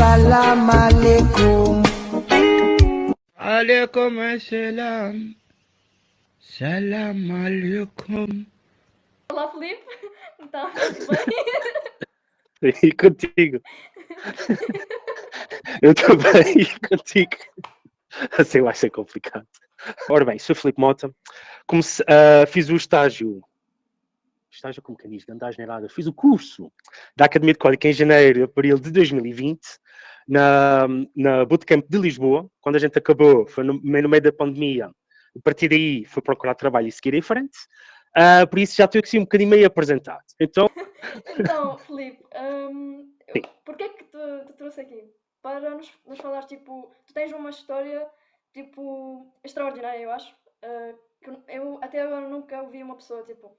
Salam alaikum. Alaikum assalam. Salam alaikum. Olá, Filipe. Então, tudo bem? E contigo? Eu também, e contigo. Assim vai ser complicado. Ora bem, sou Filipe Mota. Fiz o estágio como que diz, de asneirada. Fiz o curso da Academia de Código em janeiro, abril de 2020, na Bootcamp de Lisboa. Quando a gente acabou, foi no meio da pandemia. A partir daí, fui procurar trabalho e seguir em frente. Por isso já estou aqui um bocadinho meio apresentado. Então, Filipe, porquê que te trouxe aqui? Para nos falar, tipo, tu tens uma história, tipo, extraordinária, eu acho. Que eu até agora nunca ouvi uma pessoa, tipo,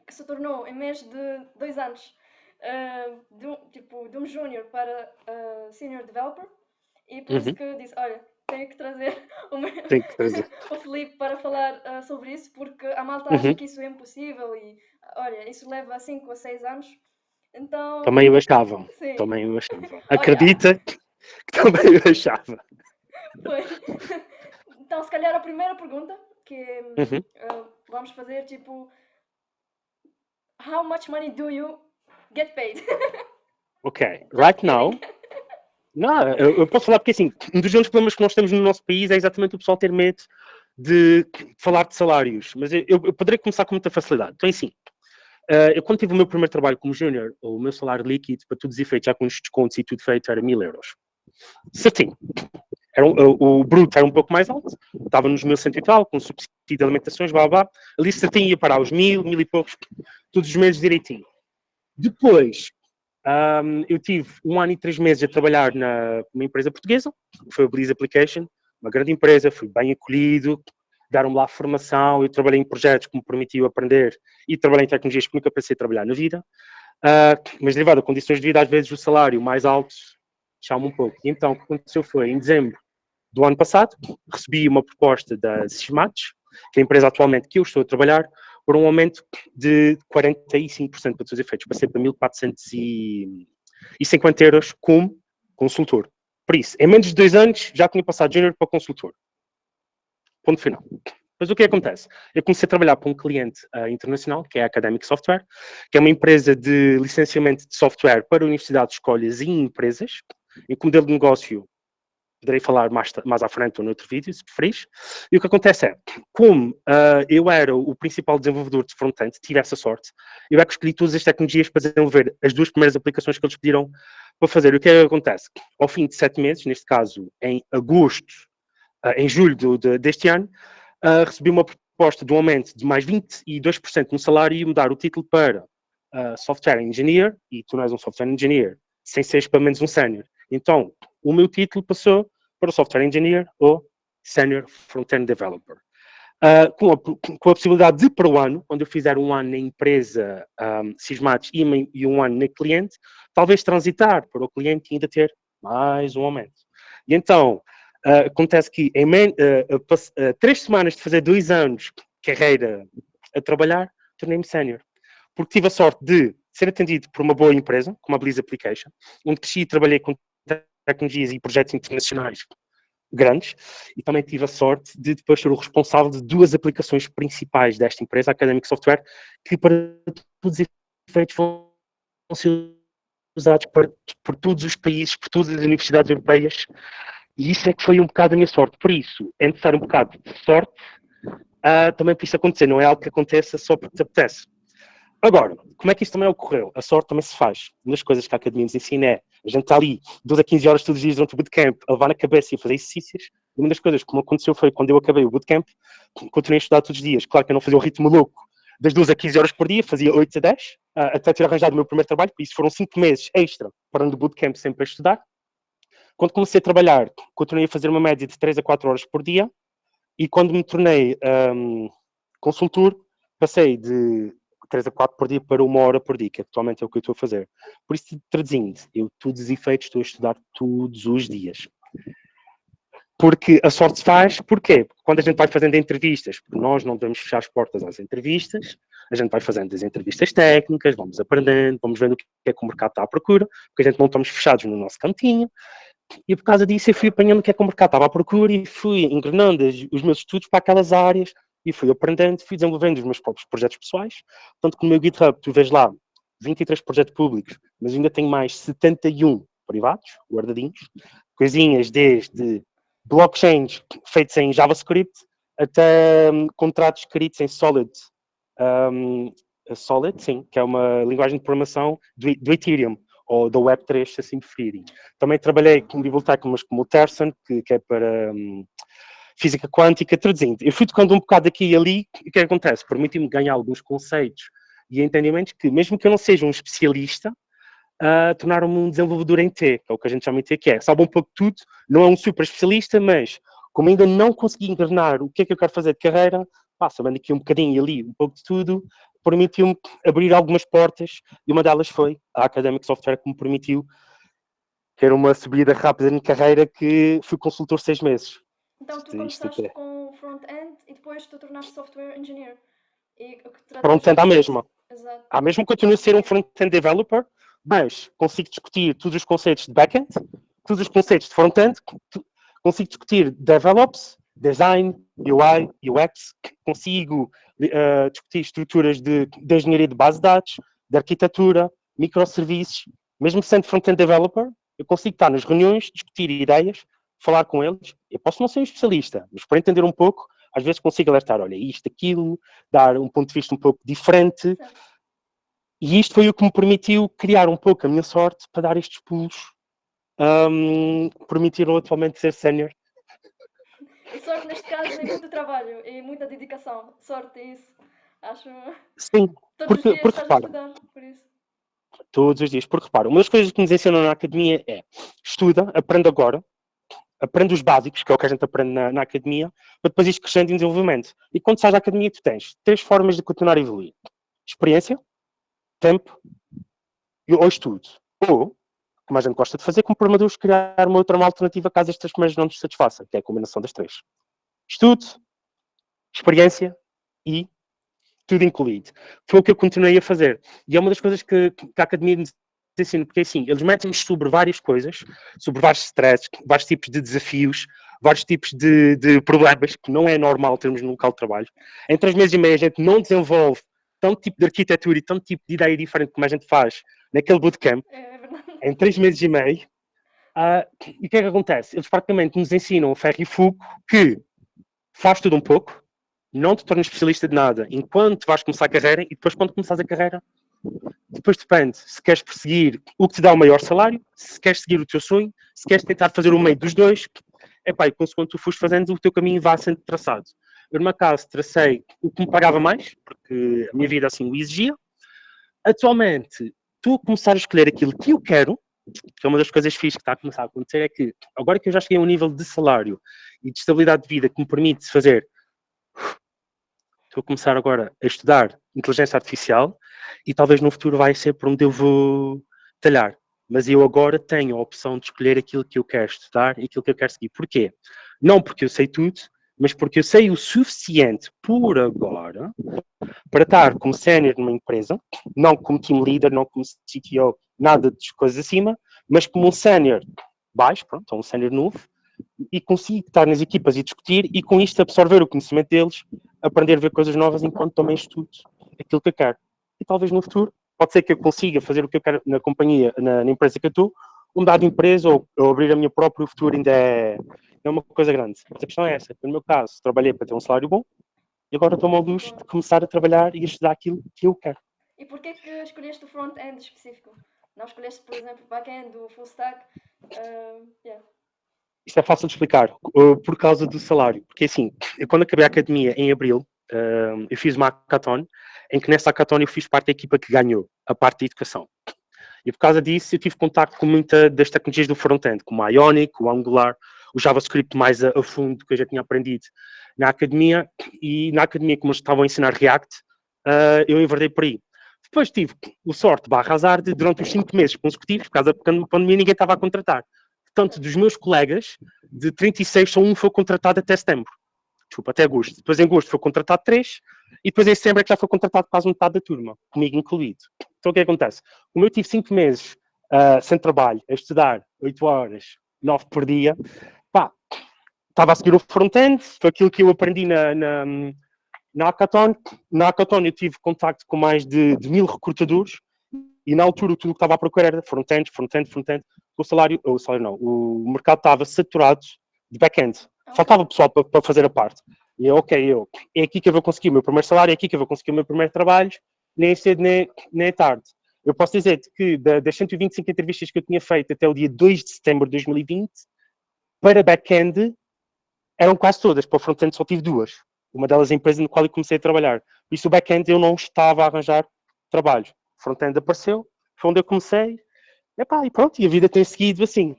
que se tornou, em menos de 2 anos, de um júnior para senior developer, e por isso que disse, olha, tenho que trazer tenho que trazer. o Filipe para falar sobre isso, porque a malta acha que isso é impossível e, olha, isso leva 5 a 6 anos. Então... Também eu achava. Sim. Também eu achava. Acredita que também eu achava. Foi. Então, se calhar a primeira pergunta que vamos fazer, tipo, how much money do you get paid? Ok, right now. Não, eu posso falar porque assim, um dos grandes problemas que nós temos no nosso país é exatamente o pessoal ter medo de falar de salários. Mas eu poderia começar com muita facilidade. Então, assim, eu quando tive o meu primeiro trabalho como júnior, o meu salário líquido, para todos os efeitos, já com os descontos e tudo feito, era 1000 euros. Certinho. O bruto era um pouco mais alto, estava nos 1100 e tal, com subsídio de alimentações, blá blá. Ali certinho ia parar os 1000 e poucos, todos os meses direitinho. Depois, eu tive 1 ano e 3 meses a trabalhar numa empresa portuguesa, que foi a Bliss Application, uma grande empresa, fui bem acolhido, deram-me lá a formação, eu trabalhei em projetos que me permitiu aprender e trabalhei em tecnologias que nunca pensei em trabalhar na vida, mas derivado a condições de vida, às vezes o salário mais alto chama um pouco. E então o que aconteceu foi, em dezembro do ano passado, recebi uma proposta da Sysmates, que é a empresa atualmente que eu estou a trabalhar, por um aumento de 45% para todos os efeitos, passei para 1450 euros como consultor. Por isso, em menos de 2 anos, já tinha passado de júnior para consultor. Ponto final. Mas o que acontece? Eu comecei a trabalhar para um cliente internacional, que é a Academic Software, que é uma empresa de licenciamento de software para universidades, escolas e empresas, em que o modelo de negócio poderei falar mais à frente ou noutro vídeo, se preferis. E o que acontece é, como eu era o principal desenvolvedor de front-end, tive essa sorte, eu é que escolhi todas as tecnologias para desenvolver as 2 primeiras aplicações que eles pediram para fazer. O que é que acontece? Ao fim de 7 meses, neste caso em agosto, em julho deste ano, recebi uma proposta de um aumento de mais 22% no salário e mudar o título para Software Engineer, e tu não és um Software Engineer, sem seres pelo menos um Senior. Então, o meu título passou para o Software Engineer ou Senior Front-End Developer. Com a possibilidade de, para o ano, quando eu fizer 1 ano na empresa Sysmates e 1 ano na cliente, talvez transitar para o cliente e ainda ter mais um aumento. E então, acontece que em 3 semanas de fazer 2 anos de carreira a trabalhar, tornei-me sénior. Porque tive a sorte de ser atendido por uma boa empresa, como a Bliss Application, onde cresci e trabalhei com tecnologias e projetos internacionais grandes, e também tive a sorte de depois ser o responsável de 2 aplicações principais desta empresa, a Academic Software, que para todos os efeitos vão ser usados por todos os países, por todas as universidades europeias, e isso é que foi um bocado a minha sorte. Por isso, é necessário um bocado de sorte também para isso acontecer, não é algo que aconteça só porque te apetece. Agora, como é que isso também ocorreu? A sorte também se faz. Uma das coisas que a Academia nos ensina é a gente está ali 12 a 15 horas todos os dias durante o bootcamp a levar na cabeça e a fazer exercícios. E uma das coisas que me aconteceu foi quando eu acabei o bootcamp, continuei a estudar todos os dias. Claro que eu não fazia o ritmo louco das 12 a 15 horas por dia, fazia 8 a 10, até ter arranjado o meu primeiro trabalho, por isso foram 5 meses extra parando o bootcamp sempre a estudar. Quando comecei a trabalhar, continuei a fazer uma média de 3 a 4 horas por dia, e quando me tornei consultor, passei de 3 a 4 por dia para 1 hora por dia, que atualmente é o que eu estou a fazer. Por isso, traduzindo, eu, todos os efeitos, estou a estudar todos os dias. Porque a sorte se faz, porquê? Porque quando a gente vai fazendo entrevistas, porque nós não devemos fechar as portas às entrevistas, A gente vai fazendo as entrevistas técnicas, vamos aprendendo, vamos vendo o que é que o mercado está à procura, porque a gente não estamos fechados no nosso cantinho. E por causa disso eu fui apanhando o que é que o mercado estava à procura e fui engrenando os meus estudos para aquelas áreas e fui aprendendo, fui desenvolvendo os meus próprios projetos pessoais. Tanto que no meu GitHub tu vês lá 23 projetos públicos, mas ainda tenho mais 71 privados, guardadinhos. Coisinhas desde blockchains feitos em JavaScript até contratos escritos em Solid. Solid, sim, que é uma linguagem de programação do Ethereum ou da Web3, se assim preferirem. Também trabalhei com bibliotecas como o Terson, que é para física quântica, traduzindo. Eu fui tocando um bocado aqui e ali, e o que acontece? Permitiu-me ganhar alguns conceitos e entendimentos que, mesmo que eu não seja um especialista, tornaram-me um desenvolvedor em T, que é o que a gente chama em T, que é, sabe um pouco de tudo, não é um super especialista, mas como ainda não consegui engrenar o que é que eu quero fazer de carreira, sabendo aqui um bocadinho e ali, um pouco de tudo, permitiu-me abrir algumas portas, e uma delas foi a Academic Software, que me permitiu ter uma subida rápida na carreira, que fui consultor 6 meses. Então tu começaste com front-end e depois tu tornaste software engineer. E o que front-end à mesma. Exato. À mesma continuo a ser um front-end developer, mas consigo discutir todos os conceitos de back-end, todos os conceitos de front-end, consigo discutir DevOps, design, UI, UX, consigo discutir estruturas de engenharia de base de dados, de arquitetura, microserviços. Mesmo sendo front-end developer, eu consigo estar nas reuniões, discutir ideias, falar com eles. Eu posso não ser um especialista, mas para entender um pouco, às vezes consigo alertar, olha, isto, aquilo, dar um ponto de vista um pouco diferente. E isto foi o que me permitiu criar um pouco a minha sorte para dar estes pulos. Permitiram atualmente ser sénior. E sorte neste caso é muito trabalho e muita dedicação. Sorte é isso. Acho. Sim, Todos os dias porque estás a repara, estudar, por isso. todos os dias, porque repara, uma das coisas que nos ensinam na academia é estuda, aprende agora, aprende os básicos, que é o que a gente aprende na academia, para depois ir crescendo em desenvolvimento. E quando sais da academia, tu tens 3 formas de continuar a evoluir: experiência, tempo ou estudo. Ou, como a gente gosta de fazer, como programadores, criar uma alternativa caso estas primeiras não nos satisfaçam, que é a combinação das 3. Estudo, experiência e tudo incluído. Foi o que eu continuei a fazer. E é uma das coisas que a academia nos ensina, porque assim, eles metem-nos sobre várias coisas, sobre vários stresses, vários tipos de desafios, vários tipos de problemas, que não é normal termos no local de trabalho. Em 3 meses e meio a gente não desenvolve tanto tipo de arquitetura e tanto tipo de ideia diferente como a gente faz naquele bootcamp. É verdade. Em 3 meses e meio. E o que é que acontece? Eles praticamente nos ensinam o ferro e fogo que faz tudo um pouco, não te tornas especialista de nada enquanto vais começar a carreira, e depois quando começares a carreira, depois depende se queres perseguir o que te dá o maior salário, se queres seguir o teu sonho, se queres tentar fazer o meio dos dois. E consoante tu fores fazendo, o teu caminho vai sendo traçado. Eu, no meu caso, tracei o que me pagava mais, porque a minha vida assim o exigia. Atualmente, estou a começar a escolher aquilo que eu quero, que é uma das coisas fixas que está a começar a acontecer, é que agora que eu já cheguei a um nível de salário e de estabilidade de vida que me permite fazer, estou a começar agora a estudar inteligência artificial e talvez no futuro vai ser por onde eu vou talhar. Mas eu agora tenho a opção de escolher aquilo que eu quero estudar e aquilo que eu quero seguir. Porquê? Não porque eu sei tudo, mas porque eu sei o suficiente por agora para estar como sénior numa empresa, não como team leader, não como CTO, nada de coisas acima, mas como um sénior baixo, pronto, ou um sénior novo, e consigo estar nas equipas e discutir, e com isto absorver o conhecimento deles, aprender a ver coisas novas enquanto também estudo aquilo que eu quero. E talvez no futuro, pode ser que eu consiga fazer o que eu quero na companhia, na empresa que eu estou, mudar de empresa ou abrir a minha própria, o futuro ainda é uma coisa grande. Mas a questão é essa. No meu caso, trabalhei para ter um salário bom, e agora estou-me ao luxo de começar a trabalhar e a estudar aquilo que eu quero. E porquê que escolheste o front-end específico? Não escolheste, por exemplo, back-end, o full stack? Isto é fácil de explicar, por causa do salário. Porque assim, eu quando acabei a academia em abril, eu fiz uma hackathon, em que nessa hackathon eu fiz parte da equipa que ganhou a parte de educação. E por causa disso eu tive contato com muitas das tecnologias do front-end, como a Ionic, o Angular, o JavaScript mais a fundo, que eu já tinha aprendido na academia. E na academia, como eles estavam a ensinar React, eu enverdei por aí. Depois tive o sorte, azar, de durante os 5 meses consecutivos, por causa da pandemia, ninguém estava a contratar. Portanto, dos meus colegas, de 36, só um foi contratado até setembro. desculpa, até agosto. Depois em agosto foi contratado 3 e depois em setembro é que já foi contratado quase metade da turma, comigo incluído. Então o que acontece? Como eu tive 5 meses sem trabalho, a estudar 8 horas, 9 por dia, pá, estava a seguir o front-end, foi aquilo que eu aprendi na Hackathon. Na Hackathon eu tive contacto com mais de 1000 recrutadores e na altura tudo o que estava a procurar era front-end. O mercado estava saturado de back-end. Faltava pessoal para fazer a parte. E é aqui que eu vou conseguir o meu primeiro salário, é aqui que eu vou conseguir o meu primeiro trabalho, nem cedo nem tarde. Eu posso dizer que das 125 entrevistas que eu tinha feito até o dia 2 de setembro de 2020, para back-end, eram quase todas. Para o front-end só tive 2. Uma delas é a empresa na qual eu comecei a trabalhar. Por isso o back-end eu não estava a arranjar trabalho. O front-end apareceu, foi onde eu comecei. E pronto, e a vida tem seguido assim.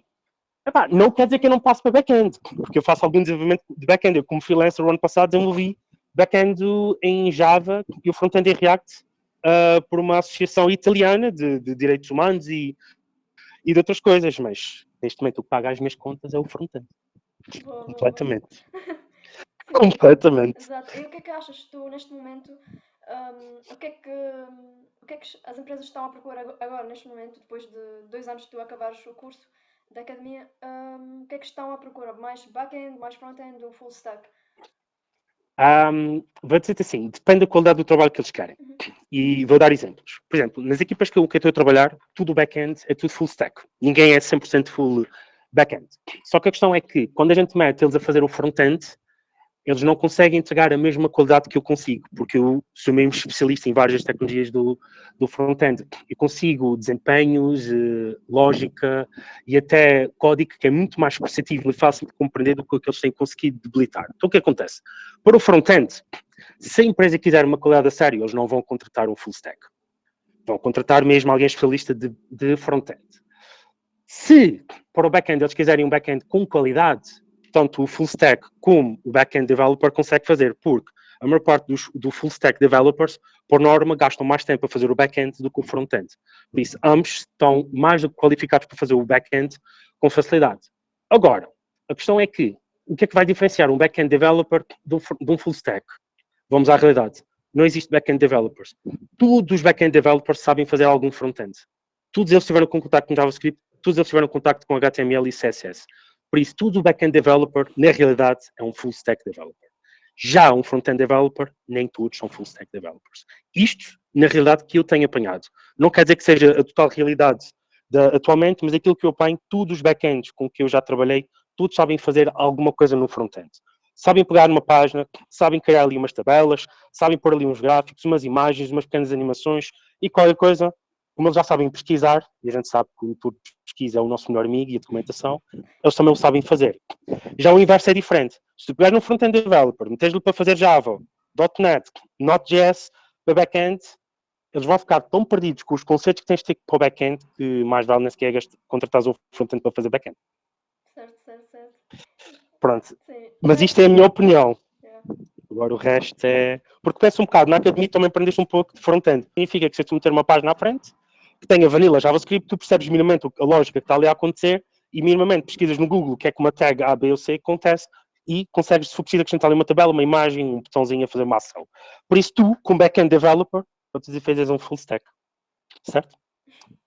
Não quer dizer que eu não passo para back-end, porque eu faço algum desenvolvimento de back-end. Eu, como freelancer, o ano passado desenvolvi back-end em Java e o front-end em React por uma associação italiana de direitos humanos e de outras coisas, mas neste momento o que paga as minhas contas é o front-end. Completamente. Completamente. Exato. E o que é que achas tu, neste momento, o que é que as empresas estão à procura agora, neste momento, depois de 2 anos de tu acabares o curso da academia, o que é que estão à procura? Mais back-end, mais front-end ou full stack? Vou dizer assim, depende da qualidade do trabalho que eles querem. E vou dar exemplos. Por exemplo, nas equipas que eu estou a trabalhar, tudo back-end é tudo full stack. Ninguém é 100% full back-end. Só que a questão é que, quando a gente mete eles a fazer o front-end, eles não conseguem entregar a mesma qualidade que eu consigo, porque eu sou mesmo especialista em várias tecnologias do front-end. Eu consigo desempenhos, lógica e até código que é muito mais perceptível e fácil de compreender do que eles têm conseguido debilitar. Então o que acontece? Para o front-end, se a empresa quiser uma qualidade a sério, eles não vão contratar um full stack. Vão contratar mesmo alguém especialista de front-end. Se para o back-end eles quiserem um back-end com qualidade, tanto o full stack como o back-end developer consegue fazer, porque a maior parte do full stack developers, por norma, gastam mais tempo a fazer o back-end do que o front-end. Por isso, ambos estão mais do que qualificados para fazer o back-end com facilidade. Agora, a questão é que, o que é que vai diferenciar um back-end developer de um full stack? Vamos à realidade. Não existe back-end developers. Todos os back-end developers sabem fazer algum front-end. Todos eles tiveram contato com JavaScript, todos eles tiveram contato com HTML e CSS. Por isso, todo o back-end developer, na realidade, é um full stack developer. Já um front-end developer, nem todos são full stack developers. Isto, na realidade, que eu tenho apanhado. Não quer dizer que seja a total realidade atualmente, mas aquilo que eu apanho, todos os back-ends com que eu já trabalhei, todos sabem fazer alguma coisa no front-end. Sabem pegar numa página, sabem criar ali umas tabelas, sabem pôr ali uns gráficos, umas imagens, umas pequenas animações e qualquer coisa. Como eles já sabem pesquisar, e a gente sabe que o motor de pesquisa é o nosso melhor amigo e a documentação, eles também o sabem fazer. Já o inverso é diferente. Se tu pegares num front-end developer, meteres-lhe para fazer Java, .NET, Node.js, para back-end, eles vão ficar tão perdidos com os conceitos que tens de ter para o back-end que mais vale nem sequer contratar um front-end para fazer back-end. Certo. Pronto. Sim. Mas isto é a minha opinião. Yeah. Agora o resto é... Porque pensa um bocado, na academia também aprendeste um pouco de front-end. Significa que se tu meter uma página à frente, que tenha vanilla JavaScript, tu percebes minimamente a lógica que está ali a acontecer e minimamente pesquisas no Google o que é que uma tag A, B ou C acontece e consegues, se for preciso, acrescentar ali uma tabela, uma imagem, um botãozinho a fazer uma ação. Por isso tu, como back-end developer, para te dizer, um full stack. Certo?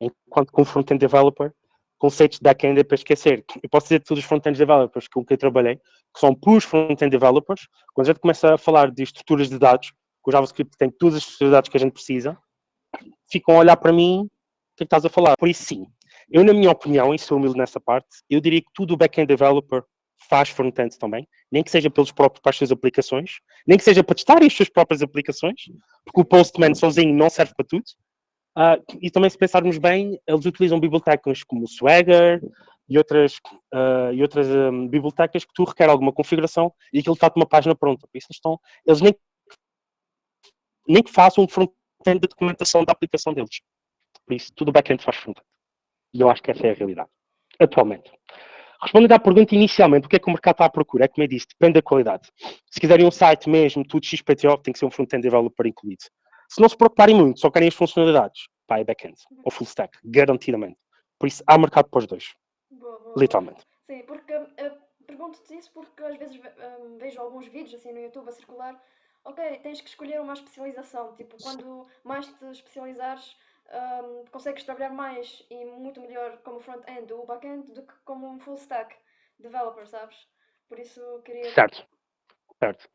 Enquanto com front-end developer, conceitos de back-end é para esquecer. Eu posso dizer que todos os front-end developers com quem eu trabalhei, que são puros front-end developers, quando a gente começa a falar de estruturas de dados, que o JavaScript tem todas as estruturas de dados que a gente precisa, ficam a olhar para mim, o que é que estás a falar? Por isso sim, eu na minha opinião, e sou humilde nessa parte, eu diria que tudo o back-end developer faz front-end também, nem que seja pelos próprios para as suas aplicações, nem que seja para testarem as suas próprias aplicações, porque o Postman sozinho não serve para tudo. E também, se pensarmos bem, eles utilizam bibliotecas como o Swagger e outras bibliotecas que tu requer alguma configuração e aquilo está-te uma página pronta. Por isso eles nem que façam um front-end de documentação da aplicação deles. Por isso, tudo back-end faz front-end. E eu acho que essa é a realidade, atualmente. Respondendo à pergunta inicialmente, o que é que o mercado está à procura? É como eu disse, depende da qualidade. Se quiserem um site mesmo, tudo XPTO, tem que ser um front-end developer incluído. Se não se preocuparem muito, só querem as funcionalidades, é back-end ou full stack, garantidamente. Por isso, há mercado para os dois. Boa. Literalmente. Sim, porque a pergunto-te isso porque às vezes vejo alguns vídeos assim no YouTube a circular. Ok, tens que escolher uma especialização. Tipo, quando mais te especializares, consegues trabalhar mais e muito melhor como front-end ou back-end do que como um full stack developer, sabes? Por isso queria. Certo, certo.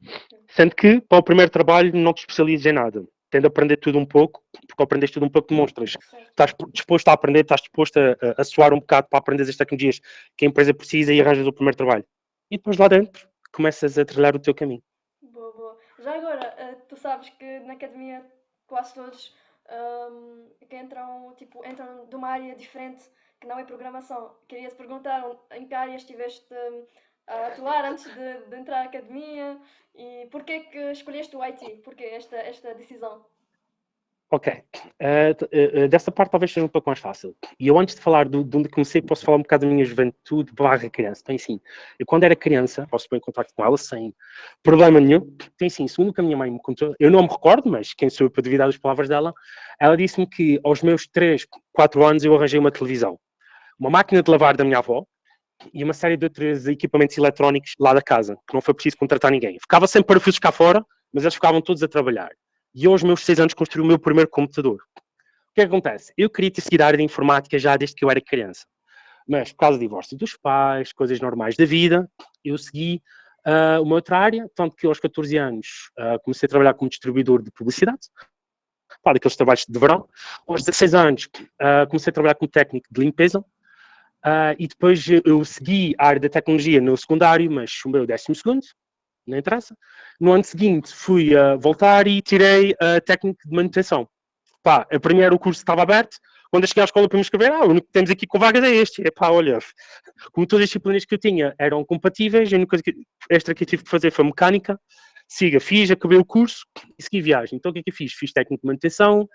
Sendo que, para o primeiro trabalho, não te especializes em nada. Tende a aprender tudo um pouco, porque ao aprenderes tudo um pouco, demonstras. Certo. Estás disposto a aprender, estás disposto a suar um bocado para aprender as tecnologias que a empresa precisa e arranjas o primeiro trabalho. E depois lá dentro, começas a trilhar o teu caminho. Boa, boa. Já agora, tu sabes que na academia quase todos que entram de uma área diferente que não é programação. Queria-te perguntar em que área estiveste a atuar antes de entrar à academia e porquê que escolheste o IT? Porquê esta decisão? Ok. Dessa parte talvez seja um pouco mais fácil. E eu, antes de falar de onde comecei, posso falar um bocado da minha juventude barra criança. Então, assim, eu quando era criança, posso pôr em contato com ela sem problema nenhum. Então, assim, segundo o que a minha mãe me contou, eu não me recordo, mas quem sou eu para duvidar das palavras dela, ela disse-me que aos meus 3, 4 anos eu arranjei uma televisão, uma máquina de lavar da minha avó e uma série de outros equipamentos eletrónicos lá da casa, que não foi preciso contratar ninguém. Ficava sempre parafusos cá fora, mas eles ficavam todos a trabalhar. E eu, aos meus 6 anos, construí o meu primeiro computador. O que é que acontece? Eu queria ter seguido a área de informática já desde que eu era criança. Mas por causa do divórcio dos pais, coisas normais da vida, eu segui uma outra área, tanto que aos 14 anos comecei a trabalhar como distribuidor de publicidade, daqueles trabalhos de verão. Aos 16 anos comecei a trabalhar como técnico de limpeza, e depois eu segui a área da tecnologia no secundário, mas chumbei o 12º, não interessa. No ano seguinte fui voltar e tirei técnico de manutenção. Pá, a primeiro o curso estava aberto, quando eu cheguei à escola para me inscrever, o único que temos aqui com vagas é este. E pá, olha, como todas as disciplinas que eu tinha eram compatíveis, a única coisa extra que eu tive que fazer foi mecânica. Fiz, acabei o curso e segui viagem. Então o que é que eu fiz? Fiz técnico de manutenção,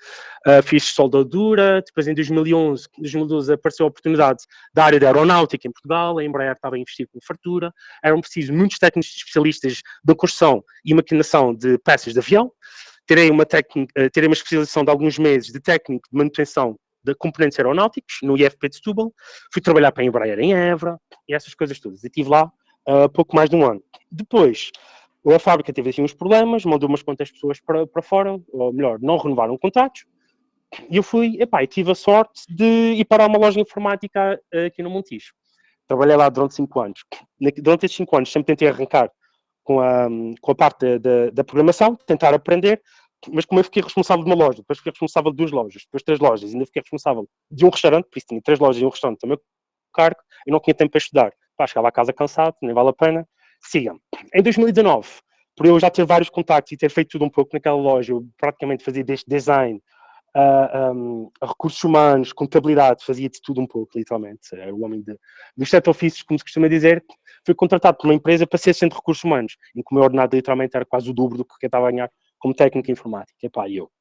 fiz soldadura, depois em 2011, 2012 apareceu a oportunidade da área da aeronáutica em Portugal, a Embraer estava a investir com fartura, eram precisos muitos técnicos especialistas da construção e maquinação de peças de avião. Terei uma especialização de alguns meses de técnico de manutenção de componentes aeronáuticos no IFP de Setúbal, fui trabalhar para a Embraer em Évora e essas coisas todas. E estive lá pouco mais de um ano. Depois, a fábrica teve assim uns problemas, mandou umas quantas pessoas para fora, ou melhor, não renovaram contratos, e eu fui, e tive a sorte de ir para uma loja informática aqui no Montijo. Trabalhei lá durante 5 anos. Durante esses 5 anos sempre tentei arrancar com a parte da programação, tentar aprender, mas como eu fiquei responsável de uma loja, depois fiquei responsável de 2 lojas, depois 3 lojas, ainda fiquei responsável de um restaurante, por isso tinha 3 lojas e um restaurante também cargo, e não tinha tempo para estudar. Chegava a casa cansado, nem vale a pena. Siga-me. Em 2019, por eu já ter vários contactos e ter feito tudo um pouco naquela loja, eu praticamente fazia desde design, a recursos humanos, contabilidade, fazia de tudo um pouco, literalmente. Era o homem dos 7 ofícios, como se costuma dizer. Fui contratado por uma empresa para ser assistente de recursos humanos, em que o meu ordenado literalmente era quase o dobro do que eu estava a ganhar como técnico informático. E eu,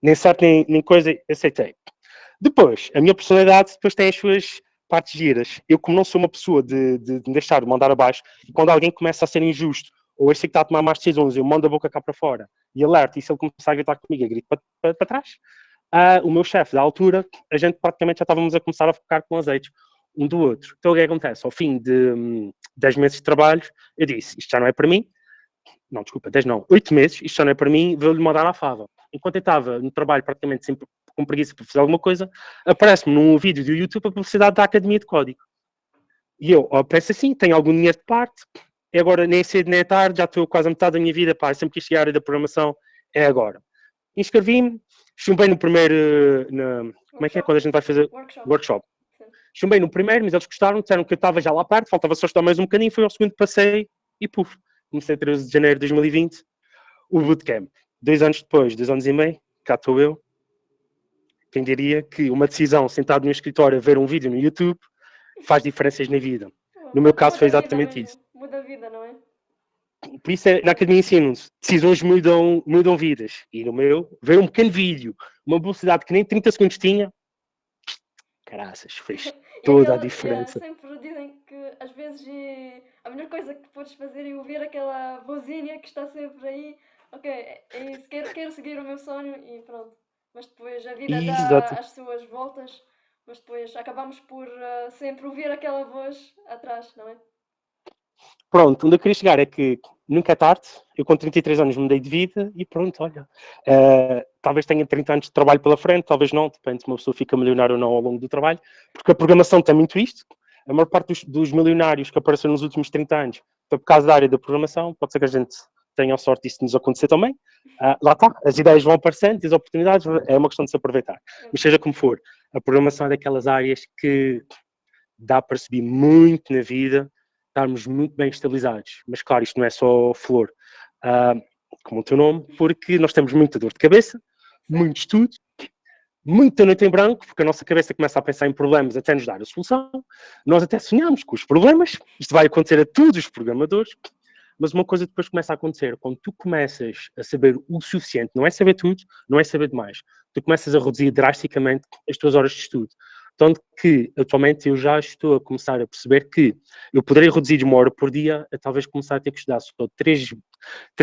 nem certo nem coisa, aceitei. Depois, a minha personalidade depois tem as suas partes giras. Eu, como não sou uma pessoa de me deixar de mandar abaixo, e quando alguém começa a ser injusto, ou eu sei que está a tomar más decisões, eu mando a boca cá para fora e alerto, e se ele começar a gritar comigo, eu grito para trás. O meu chefe, da altura, a gente praticamente já estávamos a começar a focar com azeites um do outro. Então o que acontece? Ao fim de 10 meses de trabalho, eu disse, isto já não é para mim. Não, desculpa, 10 não, 8 meses, isto já não é para mim, vou-lhe mandar à fava. Enquanto eu estava no trabalho praticamente sempre com preguiça para fazer alguma coisa, aparece-me num vídeo do YouTube a publicidade da Academia de Código. E eu, penso assim, tenho algum dinheiro de parte, e agora nem é cedo nem é tarde, já estou quase a metade da minha vida, pá, sempre quis chegar à área da programação, é agora. Inscrevi-me, chumbei no primeiro, como é que é quando a gente vai fazer workshop? Chumbei no primeiro, mas eles gostaram, disseram que eu estava já lá perto, faltava só estudar mais um bocadinho, fui ao segundo, passei e puf, comecei a 13 de janeiro de 2020, o bootcamp. 2 anos depois, 2 anos e meio, cá estou eu. Quem diria que uma decisão sentado no escritório a ver um vídeo no YouTube faz diferenças na vida. No meu caso foi exatamente isso. Muda a vida, não é? Por isso, na academia ensinam-se, decisões mudam vidas. E no meu, ver um pequeno vídeo, uma velocidade que nem 30 segundos tinha, caraças, fez toda a diferença. Sempre dizem que às vezes a melhor coisa que podes fazer é ouvir aquela vozinha que está sempre aí. Ok, é isso, quero seguir o meu sonho e pronto. Mas depois a vida dá Exato. as suas voltas, mas depois acabamos por sempre ouvir aquela voz atrás, não é? pronto, onde eu queria chegar é que nunca é tarde, eu com 33 anos mudei de vida e pronto, olha, talvez tenha 30 anos de trabalho pela frente, talvez não, depende se uma pessoa fica milionária ou não ao longo do trabalho, porque a programação tem muito isto, a maior parte dos milionários que apareceram nos últimos 30 anos foi por causa da área da programação, pode ser que a gente tenha a sorte disso nos acontecer também, lá está, as ideias vão aparecendo, as oportunidades, é uma questão de se aproveitar, mas seja como for, a programação é daquelas áreas que dá para subir muito na vida, estarmos muito bem estabilizados. Mas claro, isto não é só flor, como o teu nome, porque nós temos muita dor de cabeça, muito estudo, muita noite em branco, porque a nossa cabeça começa a pensar em problemas até nos dar a solução. Nós até sonhamos com os problemas, isto vai acontecer a todos os programadores, mas uma coisa depois começa a acontecer, quando tu começas a saber o suficiente, não é saber tudo, não é saber demais, tu começas a reduzir drasticamente as tuas horas de estudo. Tanto que, atualmente, eu já estou a começar a perceber que eu poderei reduzir 1 hora por dia a talvez começar a ter que estudar só 3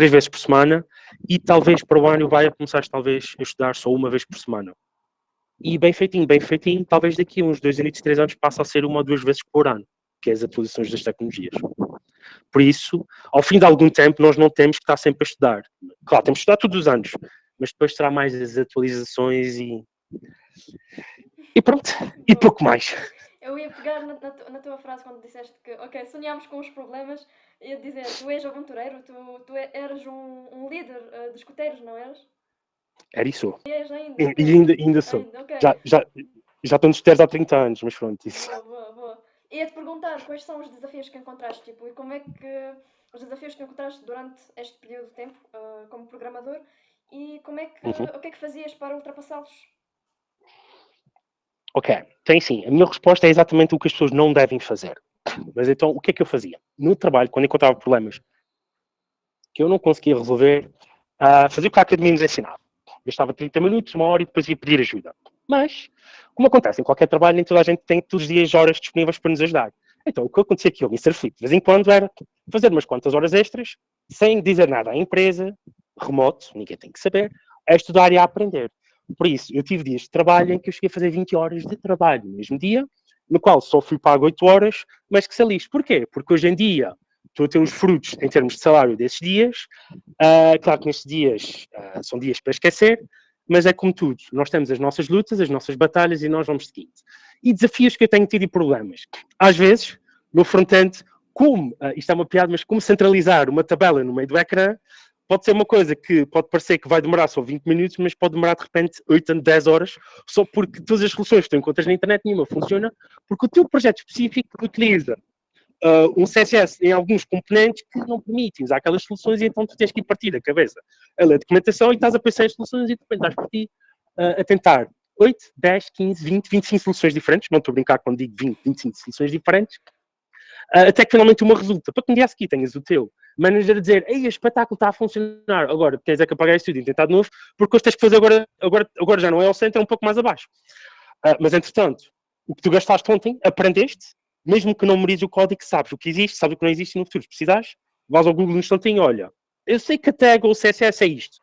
vezes por semana e talvez para o ano eu vai a começar talvez a estudar só 1 vez por semana. E bem feitinho, talvez daqui a uns 2 anos, 3 anos passe a ser 1 ou 2 vezes por ano, que é as atualizações das tecnologias. Por isso, ao fim de algum tempo, nós não temos que estar sempre a estudar. Claro, temos que estudar todos os anos, mas depois terá mais as atualizações e pronto, e pouco mais. Eu ia pegar na tua frase quando disseste que, ok, sonhámos com os problemas, ia dizer, tu és aventureiro, tu eras um líder de escuteiros, não eras? Era isso. E és ainda? E ainda sou. Ainda, ok. Já estou nos escuteiros há 30 anos, mas pronto, isso. Boa. Ia-te perguntar quais são os desafios que encontraste, tipo, e como é que os desafios que encontraste durante este período de tempo como programador e como é que, o que é que fazias para ultrapassá-los? Ok, tem sim. A minha resposta é exatamente o que as pessoas não devem fazer. Mas então, o que é que eu fazia? No trabalho, quando encontrava problemas que eu não conseguia resolver, fazia o que a academia nos ensinava. Eu estava 30 minutos, 1 hora e depois ia pedir ajuda. Mas, como acontece em qualquer trabalho, nem toda a gente tem todos os dias horas disponíveis para nos ajudar. Então, o que acontecia aqui, o Mr. Flip, de vez em quando, era fazer umas quantas horas extras, sem dizer nada à empresa, remoto, ninguém tem que saber, a estudar e a aprender. Por isso, eu tive dias de trabalho em que eu cheguei a fazer 20 horas de trabalho no mesmo dia, no qual só fui pago 8 horas, mas que se lixe. Porquê? Porque hoje em dia estou a ter os frutos em termos de salário desses dias. Claro que nestes dias são dias para esquecer, mas é como tudo. Nós temos as nossas lutas, as nossas batalhas e nós vamos seguindo. E desafios que eu tenho tido e problemas. Às vezes, no front-end, isto é uma piada, mas como centralizar uma tabela no meio do ecrã, pode ser uma coisa que pode parecer que vai demorar só 20 minutos, mas pode demorar de repente 8 a 10 horas, só porque todas as soluções que tu encontras na internet, nenhuma funciona, porque o teu projeto específico utiliza um CSS em alguns componentes que não permitem usar aquelas soluções e então tu tens que ir partir da cabeça a ler a documentação e estás a pensar em soluções e de repente estás por ti a tentar 8, 10, 15, 20, 25 soluções diferentes, não estou a brincar quando digo 20, 25 soluções diferentes, até que finalmente uma resulta, para que no dia a seguir tenhas o teu manager a dizer, ei, o espetáculo está a funcionar, agora tens é que apagar isto tudo e tentar de novo, porque hoje tens que fazer agora já não é ao centro, é um pouco mais abaixo. Mas entretanto, o que tu gastaste ontem, aprendeste, mesmo que não memorizes o código, sabes o que existe, sabes o que não existe no futuro. Se precisares, vais ao Google no instantinho, olha, eu sei que a tag ou o CSS é isto.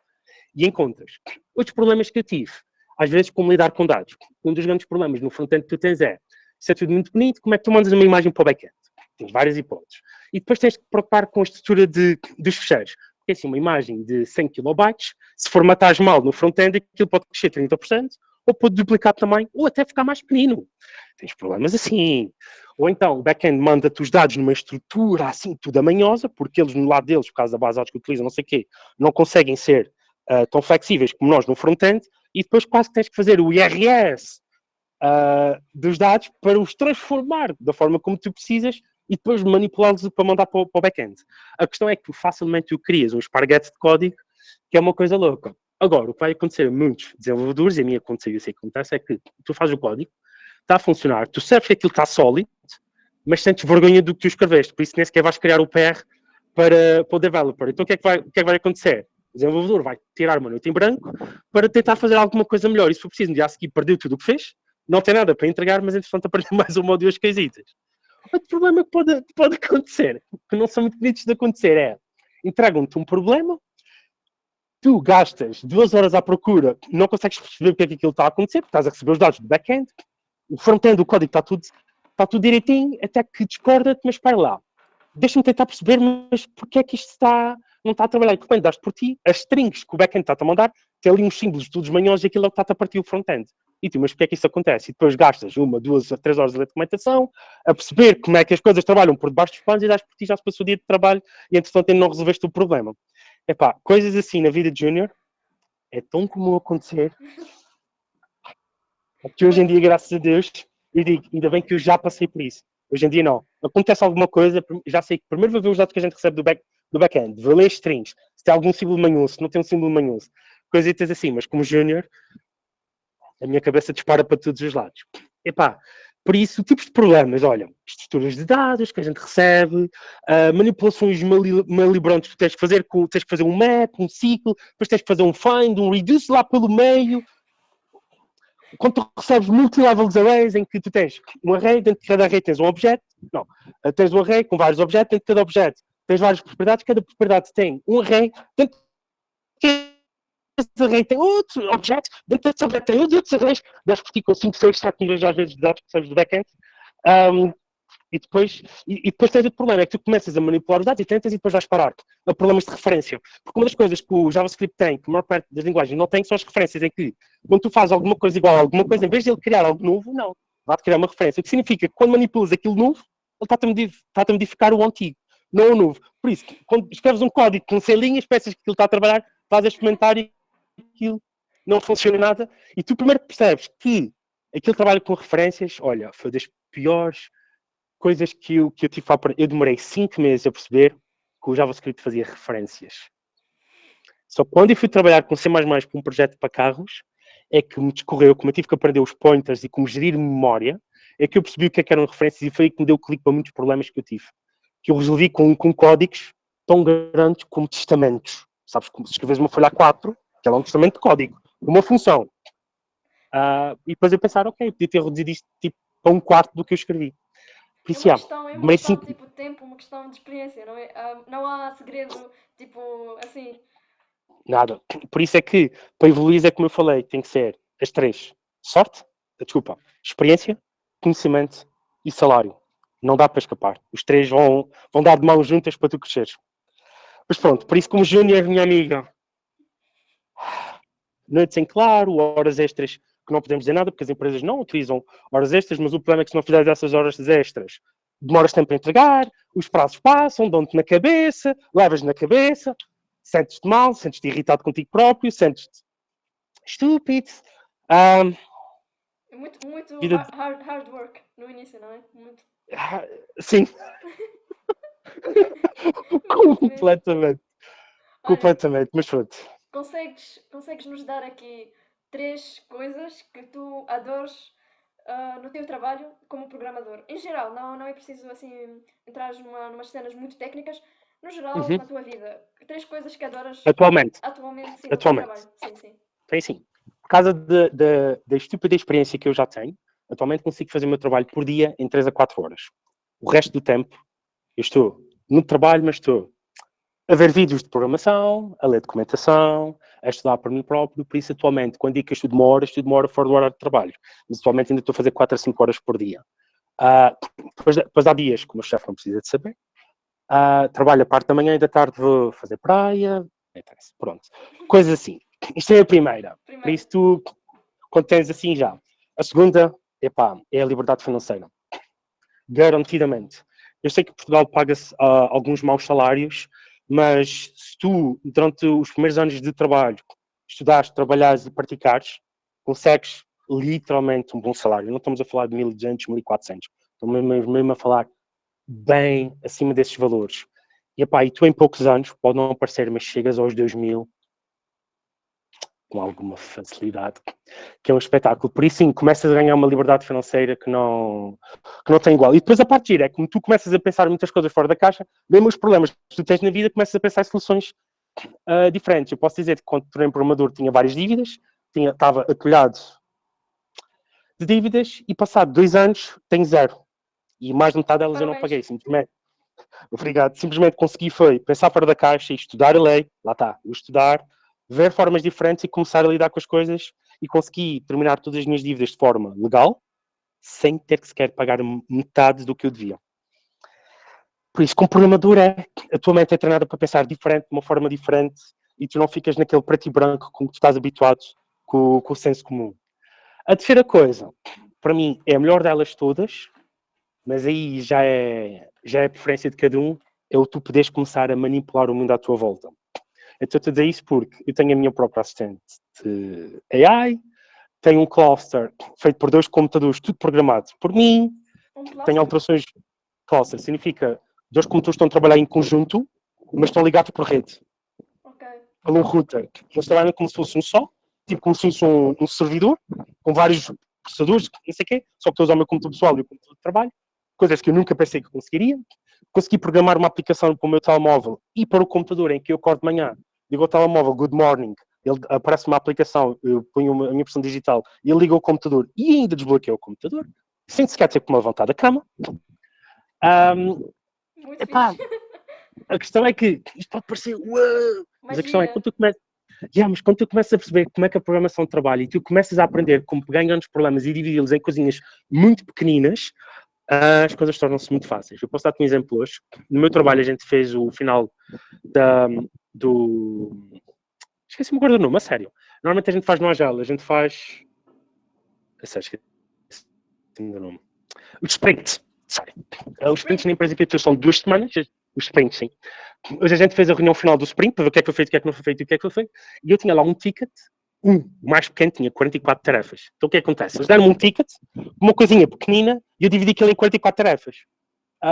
E encontras. Outros problemas que eu tive, às vezes, como lidar com dados. Um dos grandes problemas no front-end que tu tens é, isso é tudo muito bonito, como é que tu mandas uma imagem para o back-end? Tens várias hipóteses. E depois tens que preocupar com a estrutura dos fecheiros. Porque assim, uma imagem de 100 kilobytes, se formatares mal no front-end, aquilo pode crescer 30%, ou pode duplicar tamanho, ou até ficar mais pequenino. Tens problemas assim. Ou então, o back-end manda-te os dados numa estrutura assim, tudo amanhosa, porque eles, no lado deles, por causa da base de dados que utilizam, não sei o quê, não conseguem ser tão flexíveis como nós no front-end, e depois quase que tens que fazer o IRS dos dados para os transformar da forma como tu precisas e depois manipulá-los para mandar para o back-end. A questão é que tu facilmente crias um esparguete de código que é uma coisa louca. Agora, o que vai acontecer a muitos desenvolvedores, e a mim aconteceu, eu sei que acontece, é que tu fazes o código, está a funcionar, tu sabes que aquilo está sólido, mas sentes vergonha do que tu escreveste, por isso nem sequer vais criar o PR para o developer. Então o que é que vai acontecer? O desenvolvedor vai tirar uma noite em branco para tentar fazer alguma coisa melhor. E se for preciso, no dia a seguir, perdeu tudo o que fez, não tem nada para entregar, mas entretanto aprendeu mais uma ou duas coisitas. Outro problema que pode acontecer, que não são muito bonitos de acontecer, é entregam-te um problema, tu gastas 2 horas à procura, não consegues perceber o que é que aquilo está a acontecer, porque estás a receber os dados do back-end, o front-end, o código está tudo direitinho, até que discorda-te, mas espera lá. deixa-me tentar perceber, mas porque é que isto não está a trabalhar? E de repente daste por ti, as strings que o back-end está a mandar, tem ali uns símbolos todos manhãos e aquilo é o que está a partir o front-end. E tu, mas porque é que isso acontece? E depois gastas 1, 2, 3 horas de documentação a perceber como é que as coisas trabalham por debaixo dos panos e das por ti já se passou o dia de trabalho e entretanto ainda não resolveste o problema. Epá, coisas assim na vida de júnior é tão comum acontecer que hoje em dia, graças a Deus, eu digo, ainda bem que eu já passei por isso. Hoje em dia não. Acontece alguma coisa, já sei que primeiro vou ver os dados que a gente recebe do back-end, vou ler as strings, se tem algum símbolo manhoso, se não tem um símbolo manhoso, coisitas assim, mas como júnior, a minha cabeça dispara para todos os lados. Epá, por isso, tipos de problemas, olha, estruturas de dados que a gente recebe, manipulações malibrantes que tens que fazer, tens que fazer um map, um ciclo, depois tens que fazer um find, um reduce lá pelo meio. Quando tu recebes multi-levels arrays em que tu tens um array, dentro de cada array tens um objeto, não, tens um array com vários objetos, dentro de cada objeto tens várias propriedades, cada propriedade tem um array, dentro de cada array tem outro objeto, dentro desse objeto tem outros arrays, das por ti com 5, 6, 7 níveis às vezes de dados que recebes do back-end. E depois tens outro problema, é que tu começas a manipular os dados e tentas e depois vais parar a problemas de referência. Porque uma das coisas que o JavaScript tem, que a maior parte das linguagens não tem, são as referências, em que quando tu fazes alguma coisa igual a alguma coisa, em vez de ele criar algo novo, não, vai-te criar uma referência. O que significa que quando manipulas aquilo novo, ele está a modificar o antigo, não o novo. Por isso, quando escreves um código com 100 linhas, pensas que aquilo está a trabalhar, fazes experimentar e aquilo não funciona nada, e tu primeiro percebes que aquilo trabalha com referências, olha, foi das piores coisas que eu tive a aprender. Eu demorei 5 meses a perceber que o JavaScript fazia referências. Só quando eu fui trabalhar com C++ para um projeto para carros, é que me discorreu, como eu tive que aprender os pointers e como gerir memória, é que eu percebi o que é que eram referências e foi aí que me deu clique para muitos problemas que eu tive. Que eu resolvi com códigos tão grandes como testamentos. Sabes, como se escreves uma folha A4, que é um testamento de código, uma função. E depois eu pensar, ok, podia ter reduzido isto tipo, para um quarto do que eu escrevi. Por isso, É uma questão de tipo tempo, uma questão de experiência, não é? Não há segredo, tipo, assim. nada. Por isso é que, para evoluir, é como eu falei, tem que ser as três. Sorte, experiência, conhecimento e salário. Não dá para escapar. Os três vão dar de mãos juntas para tu cresceres. Mas pronto, por isso como Júnior, minha amiga, noites em claro, horas extras que não podemos dizer nada, porque as empresas não utilizam horas extras, mas o problema é que se não fizeres essas horas extras, demoras tempo a entregar, os prazos passam, dão-te na cabeça, levas na cabeça, sentes-te mal, sentes-te irritado contigo próprio, sentes-te estúpido. Muito Vida hard work no início, não é? Muito. Sim. Completamente. Olha, Completamente, mas pronto. consegues nos dar aqui 3 coisas que tu adores no teu trabalho como programador? Em geral, não é preciso assim entrar numas cenas muito técnicas. No geral, na tua vida, 3 coisas que adoras Atualmente. atualmente, sim, no teu trabalho. Sim, sim. Tem sim. Por causa da estúpida experiência que eu já tenho, atualmente consigo fazer o meu trabalho por dia em 3 a 4 horas. O resto do tempo, eu estou no trabalho, mas estou a ver vídeos de programação, a ler documentação, a estudar por mim próprio. Por isso, atualmente, quando digo que estudo uma hora fora do horário de trabalho. Mas atualmente ainda estou a fazer 4 a 5 horas por dia. Depois há dias que o meu chefe não precisa de saber. Trabalho a parte da manhã e da tarde vou fazer praia. Pronto. Coisas assim. Isto é a primeira. Por isso, tu, quando tens assim já. A segunda, é a liberdade financeira. Garantidamente. Eu sei que Portugal paga-se alguns maus salários, mas se tu, durante os primeiros anos de trabalho, estudares, trabalhares e praticares, consegues literalmente um bom salário. Não estamos a falar de 1.200, 1.400. Estamos mesmo a falar bem acima desses valores. E tu em poucos anos, pode não parecer, mas chegas aos 2.000 com alguma facilidade, que é um espetáculo. Por isso, sim, começas a ganhar uma liberdade financeira que não tem igual. E depois, a parte de ir, é como tu começas a pensar muitas coisas fora da caixa, mesmo os problemas que tu tens na vida, começas a pensar em soluções diferentes. Eu posso dizer que quando tornei programador tinha várias dívidas, estava atolhado de dívidas e passado 2 anos tenho 0. E mais de metade delas eu não paguei. Simplesmente consegui pensar fora da caixa e estudar a lei, lá está, estudar, ver formas diferentes e começar a lidar com as coisas e consegui terminar todas as minhas dívidas de forma legal, sem ter que sequer pagar metade do que eu devia. Por isso, como programador a tua mente é treinada para pensar diferente, de uma forma diferente, e tu não ficas naquele preto e branco com que tu estás habituado com o senso comum. A terceira coisa, para mim, é a melhor delas todas, mas aí já é a preferência de cada um, é o tu poderes começar a manipular o mundo à tua volta. Eu estou a dizer isso porque eu tenho a minha própria assistente de AI, tenho um cluster feito por 2 computadores, tudo programado por mim, tenho alterações. Cluster significa 2 computadores estão a trabalhar em conjunto, mas estão ligados por rede. Ok. Pelo um router. Eles trabalham como se fosse um só, tipo como se fosse um servidor, com vários processadores, não sei o quê, só que estou a usar o meu computador pessoal e o computador de trabalho, coisas que eu nunca pensei que conseguiria. Consegui programar uma aplicação para o meu telemóvel e para o computador em que eu acordo de manhã, digo ao telemóvel, good morning, ele aparece uma aplicação, eu ponho a minha impressão digital e ele liga o computador e ainda desbloqueia o computador, sem sequer ter que me levantar da cama. Muito Epá, fixe. a questão é que isto pode parecer uau, mas a questão é Magia. quando tu começas. Mas quando tu começas a perceber como é que a programação trabalha e tu começas a aprender como pegar grandes problemas e dividi-los em coisinhas muito pequeninas, as coisas tornam-se muito fáceis. Eu posso dar-te um exemplo hoje. No meu trabalho a gente fez o final do... Esqueci-me agora do nome, a sério. Normalmente a gente faz no Agile, a gente faz... Esqueci-me do nome. Os sprints. Os sprints na empresa que são 2 semanas. Os sprints, sim. Hoje a gente fez a reunião final do sprint para ver o que é que foi feito, o que é que não foi feito e o que é que foi feito. E eu tinha lá um ticket, o mais pequeno tinha 44 tarefas. Então o que é que acontece? Eles deram-me um ticket, uma coisinha pequenina, e eu dividi aquilo em 44 tarefas.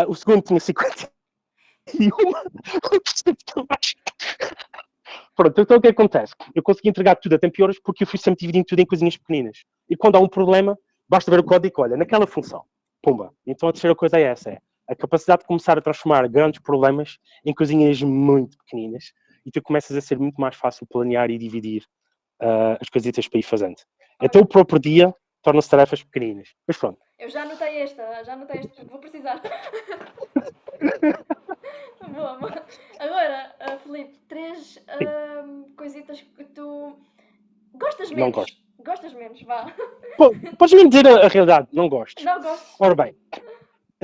O segundo tinha 51, o terceiro tinha mais. Pronto, então o que acontece? Eu consegui entregar tudo a tempo e horas porque eu fui sempre dividindo tudo em coisinhas pequeninas. E quando há um problema, basta ver o código, olha, naquela função, pumba. Então a terceira coisa é essa, é a capacidade de começar a transformar grandes problemas em coisinhas muito pequeninas e tu começas a ser muito mais fácil planear e dividir as coisitas para ir fazendo. Olha. Então o próprio dia torna-se tarefas pequeninas. Mas pronto. Eu já anotei esta, porque vou precisar. Boa, boa. Agora, Filipe, 3 coisitas que tu gostas menos. Não gosto. Gostas menos, vá. Podes-me dizer a realidade, não gosto. Não gosto. Ora bem,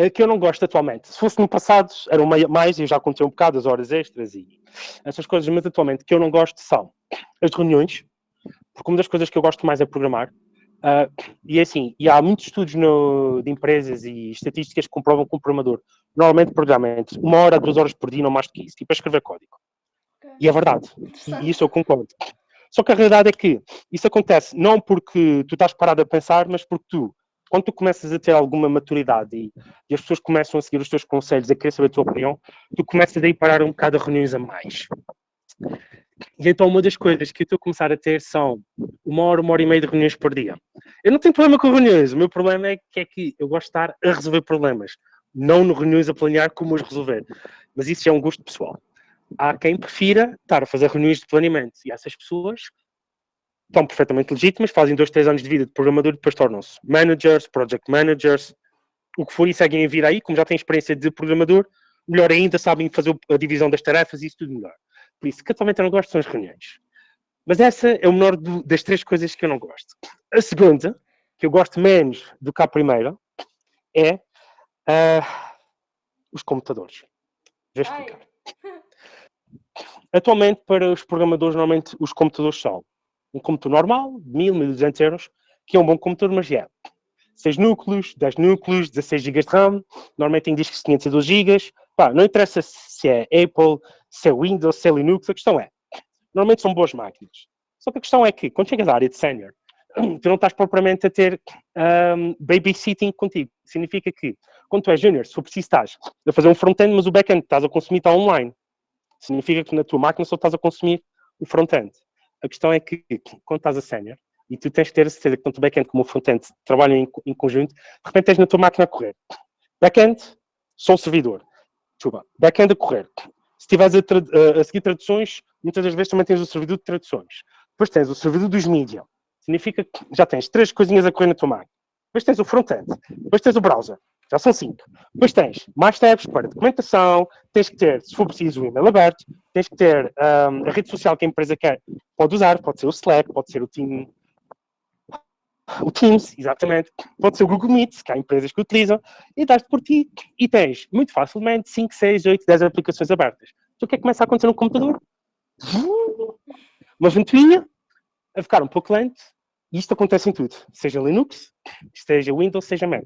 que eu não gosto atualmente. Se fosse no passado, eram mais, e eu já contei um bocado as horas extras e essas coisas, mas atualmente que eu não gosto são as reuniões, porque uma das coisas que eu gosto mais é programar. E assim, e há muitos estudos de empresas e estatísticas que comprovam que um programador normalmente programa entre 1 hora a 2 horas por dia, não mais do que isso, tipo a escrever código. Okay. E é verdade. E isso eu concordo. Só que a realidade é que isso acontece não porque tu estás parado a pensar, mas porque quando tu começas a ter alguma maturidade e as pessoas começam a seguir os teus conselhos, a querer saber a tua opinião, tu começas a ir parar um bocado a reuniões a mais. E então uma das coisas que eu estou a começar a ter são 1 hora e meia de reuniões por dia. Eu não tenho problema com reuniões, o meu problema é que eu gosto de estar a resolver problemas, não no reuniões a planear como os resolver. Mas isso já é um gosto pessoal. Há quem prefira estar a fazer reuniões de planeamento e essas pessoas estão perfeitamente legítimas, fazem 2, 3 anos de vida de programador e depois tornam-se managers, project managers, o que for e seguem a vir aí, como já têm experiência de programador, melhor ainda, sabem fazer a divisão das tarefas e isso tudo melhor. Por isso, que atualmente eu não gosto são as reuniões. Mas essa é o menor das 3 coisas que eu não gosto. A segunda, que eu gosto menos do que a primeira, é os computadores. Vou explicar. Atualmente, para os programadores, normalmente os computadores são um computador normal, de 1.000, 1.200 euros, que é um bom computador, mas é 6 núcleos, 10 núcleos, 16 GB de RAM, normalmente tem discos de 512 GB. Não interessa se é Apple, se é Windows, se é Linux, a questão é, normalmente são boas máquinas. Só que a questão é que, quando chegas à área de sénior, tu não estás propriamente a ter babysitting contigo. Significa que, quando tu és junior, se for preciso, estás a fazer um front-end, mas o back-end que estás a consumir está online. Significa que na tua máquina só estás a consumir o front-end. A questão é que, quando estás a sénior, e tu tens que ter a certeza que tanto o back-end como o front-end trabalham em conjunto, de repente tens na tua máquina a correr. Back-end, só um servidor. Back-end a correr. Se estiveres a seguir traduções, muitas das vezes também tens o servidor de traduções. Depois tens o servidor dos mídia. Significa que já tens 3 coisinhas a correr na tua máquina. Depois tens o front-end. Depois tens o browser. Já são 5. Depois tens mais tabs para documentação, tens que ter, se for preciso, o e-mail aberto, tens que ter a rede social que a empresa quer, pode usar, pode ser o Slack, pode ser o Team. O Teams, exatamente. Pode ser o Google Meet, que há empresas que utilizam, e dás-te por ti e tens, muito facilmente, 5, 6, 8, 10 aplicações abertas. Então o que é que começa a acontecer no computador? Uma ventoinha a ficar um pouco lento, e isto acontece em tudo, seja Linux, seja Windows, seja Mac.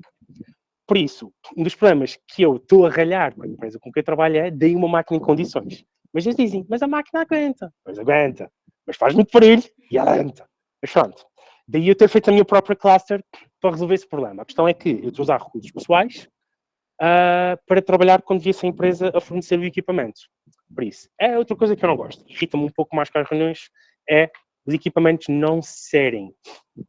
Por isso, um dos problemas que eu estou a ralhar com a empresa com que eu trabalho é dei uma máquina em condições. Mas eles dizem, mas a máquina aguenta. Pois aguenta. Mas faz muito barulho e ela aguenta. Mas pronto. Daí eu ter feito a minha própria cluster para resolver esse problema. A questão é que eu estou a usar recursos pessoais para trabalhar quando vi essa empresa a fornecer o equipamento. Por isso, é outra coisa que eu não gosto. Irrita-me um pouco mais com as reuniões, é os equipamentos não serem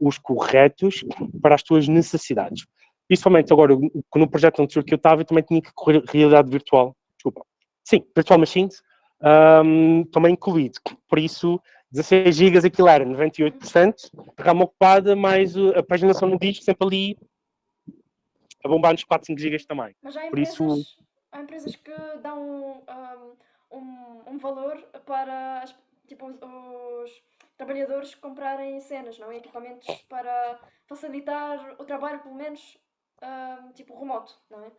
os corretos para as tuas necessidades. Principalmente agora, no projeto anterior que eu estava, eu também tinha que correr realidade virtual. Desculpa. Sim, Virtual Machines, também incluído. Por isso, 16 GB aquilo era 98%, RAM ocupada, mais a paginação no disco, sempre ali a bombar nos 4, 5 GB também. Mas há Por empresas, isso, há empresas que dão um valor para tipo, os trabalhadores comprarem cenas, não? Equipamentos para facilitar o trabalho, pelo menos, tipo, remoto, não é?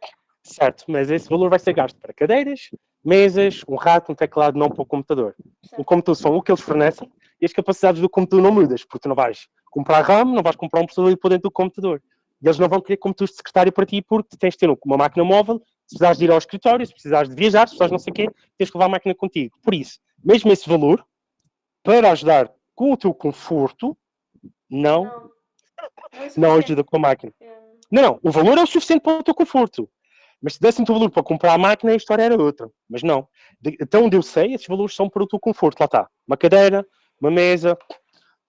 certo, mas esse valor vai ser gasto para cadeiras, mesas, um rato, um teclado, não para o computador. Certo. O computador são o que eles fornecem e as capacidades do computador não mudas, porque tu não vais comprar RAM, não vais comprar um processador e pôr dentro do computador. E eles não vão querer computadores de secretário para ti, porque tens de ter uma máquina móvel, se precisares de ir ao escritório, se precisares de viajar, se precisares não sei o quê, tens que levar a máquina contigo. Por isso, mesmo esse valor, para ajudar com o teu conforto, não Não é não suficiente. ajuda com a máquina. É, Não, o valor é o suficiente para o teu conforto. Mas se dessem o teu valor para comprar a máquina, a história era outra. Mas não. Então, onde eu sei, esses valores são para o teu conforto. Lá está. Uma cadeira, uma mesa,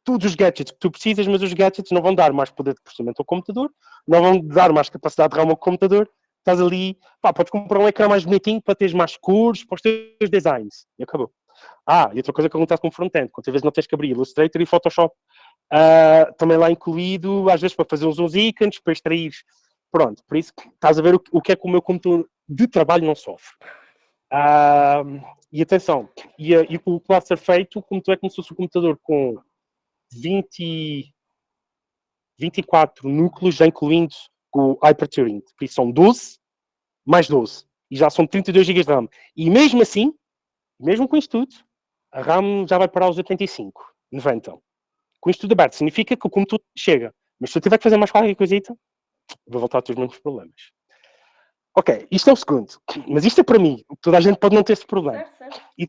todos os gadgets que tu precisas, mas os gadgets não vão dar mais poder de processamento ao computador, não vão dar mais capacidade de RAM ao computador. Estás ali, pá, podes comprar um ecrã mais bonitinho para teres mais cores, para os teus designs. E acabou. E outra coisa que acontece com o front-end, quantas vezes não tens que abrir Illustrator e Photoshop, também lá incluído, às vezes para fazer uns ícones, para extrair. Pronto, por isso estás a ver o que é que o meu computador de trabalho não sofre. E atenção, e o cluster feito, como tu é como se fosse um computador com 24 núcleos, já incluindo o Hyper-Turing. Por isso são 12 mais 12. E já são 32 GB de RAM. E mesmo assim, mesmo com isto tudo, a RAM já vai para os 85, 90. Com isto tudo aberto, significa que o computador chega. Mas se eu tiver que fazer mais qualquer coisita, vou voltar a ter os mesmos problemas. Ok, isto é o segundo. Mas isto é para mim. Toda a gente pode não ter esse problema. certo. E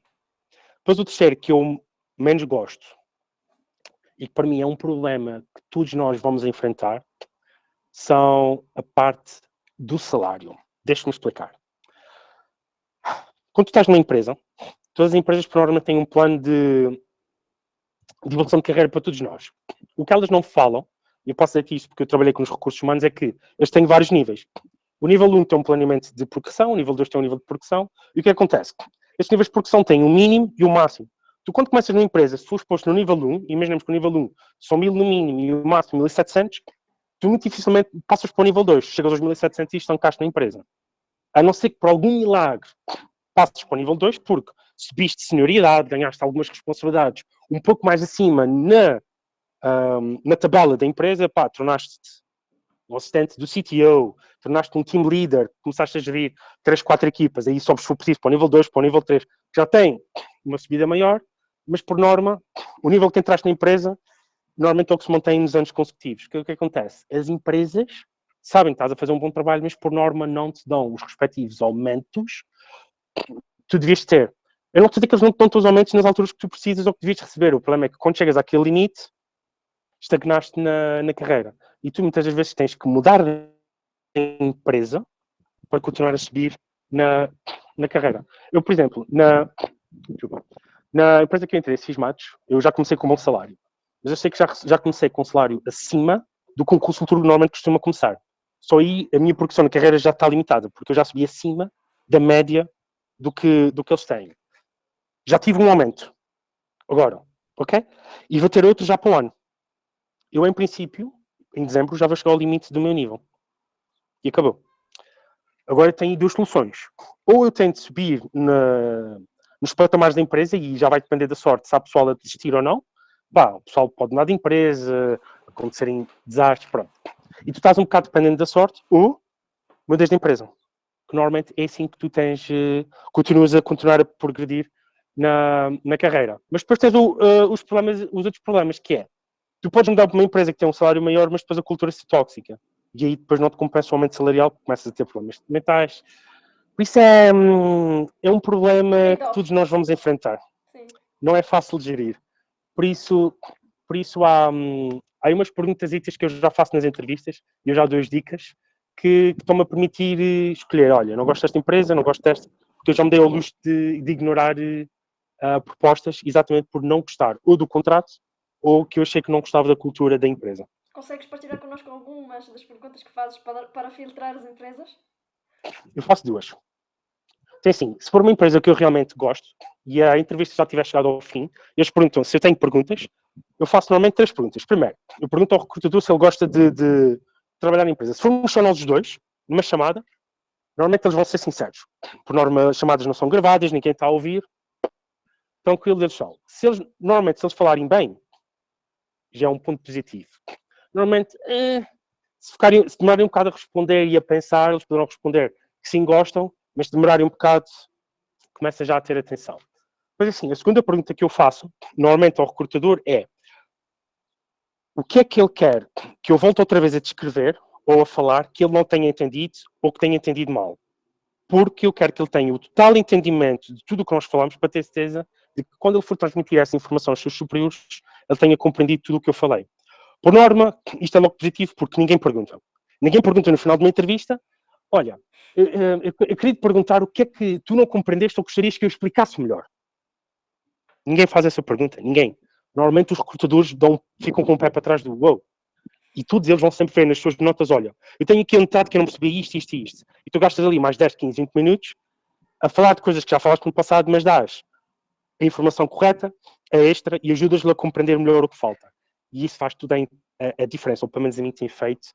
depois o terceiro que eu menos gosto, e que para mim é um problema que todos nós vamos enfrentar, são a parte do salário. Deixa-me explicar. Quando tu estás numa empresa, todas as empresas por norma têm um plano de evolução de carreira para todos nós. O que elas não falam, e eu posso dizer isto porque eu trabalhei com os recursos humanos, é que eles têm vários níveis. O nível 1 tem um planeamento de progressão, o nível 2 tem um nível de progressão, e o que acontece? Estes níveis de progressão têm o mínimo e o máximo. Tu, quando começas numa empresa, se fores posto no nível 1, e imaginemos que o nível 1 são 1000 no mínimo e o máximo 1700, tu muito dificilmente passas para o nível 2, chegas aos 1700 e estancaste na empresa. A não ser que por algum milagre passes para o nível 2, porque subiste de senioridade, ganhaste algumas responsabilidades um pouco mais acima na tabela da empresa, tornaste-te um assistente do CTO, tornaste um team leader, começaste a gerir 3, 4 equipas, aí sobes, se for preciso, para o nível 2, para o nível 3, que já tem uma subida maior, mas por norma, o nível que entraste na empresa, normalmente é o que se mantém nos anos consecutivos. O que acontece? As empresas sabem que estás a fazer um bom trabalho, mas por norma não te dão os respectivos aumentos que tu devias ter. Eu não estou a dizer que eles não te dão os aumentos nas alturas que tu precisas ou que devias receber. O problema é que quando chegas àquele limite, estagnaste na carreira. E tu muitas das vezes tens que mudar de empresa para continuar a subir na carreira. Eu, por exemplo, na empresa que eu entrei, Cismatos, eu já comecei com um bom salário. Mas eu sei que já comecei com um salário acima do que um consultor normalmente costuma começar. Só aí a minha progressão na carreira já está limitada, porque eu já subi acima da média do que eles têm. Já tive um aumento. Agora, ok? E vou ter outro já para o ano. Eu, em princípio, em dezembro, já vou chegar ao limite do meu nível. E acabou. Agora tenho duas soluções. Ou eu tento subir nos patamares da empresa, e já vai depender da sorte, se há pessoal a desistir ou não. O pessoal pode mudar de empresa, acontecerem desastres, pronto. E tu estás um bocado dependente da sorte ou mudas de empresa. Que normalmente é assim que tu tens, continuas a continuar a progredir na carreira. Mas depois tens os outros problemas, que é, tu podes mudar para uma empresa que tem um salário maior, mas depois a cultura é tóxica. E aí depois não te compensa o aumento salarial, começas a ter problemas mentais. Por isso é um problema que todos nós vamos enfrentar. Sim. Não é fácil de gerir. Por isso há umas perguntas que eu já faço nas entrevistas, e eu já dou as dicas, que estão-me a permitir escolher, olha, não gosto desta empresa, não gosto desta, porque eu já me dei ao luxo de ignorar propostas exatamente por não gostar ou do contrato ou que eu achei que não gostava da cultura da empresa. Consegues partilhar connosco algumas das perguntas que fazes para filtrar as empresas? Eu faço duas. Então, assim, se for uma empresa que eu realmente gosto e a entrevista já tiver chegado ao fim, eles perguntam se eu tenho perguntas, eu faço normalmente 3 perguntas. Primeiro, eu pergunto ao recrutador se ele gosta de trabalhar na empresa. Se formos só nós os dois, numa chamada, normalmente eles vão ser sinceros. Por norma, as chamadas não são gravadas, ninguém está a ouvir. Tranquilo, eles são. Normalmente, se eles falarem bem, já é um ponto positivo. Normalmente, se demorarem um bocado a responder e a pensar, eles poderão responder que sim, gostam, mas se demorarem um bocado, começa já a ter atenção. Mas assim, a segunda pergunta que eu faço, normalmente ao recrutador, é o que é que ele quer que eu volte outra vez a descrever ou a falar que ele não tenha entendido ou que tenha entendido mal. Porque eu quero que ele tenha o total entendimento de tudo o que nós falamos para ter certeza de que quando ele for transmitir essa informação aos seus superiores, ele tenha compreendido tudo o que eu falei. Por norma, isto é logo positivo porque ninguém pergunta. Ninguém pergunta no final de uma entrevista, olha, eu queria te perguntar o que é que tu não compreendeste ou gostarias que eu explicasse melhor. Ninguém faz essa pergunta, ninguém. Normalmente os recrutadores ficam com o pé para trás do wow. E todos eles vão sempre ver nas suas notas, olha, eu tenho aqui anotado que eu não percebi isto, isto e isto. E tu gastas ali mais 10, 15, 20 minutos a falar de coisas que já falaste no passado, mas dás a informação correta, a extra, e ajudas-lhe a compreender melhor o que falta. E isso faz tudo a diferença, ou pelo menos a mim tem feito,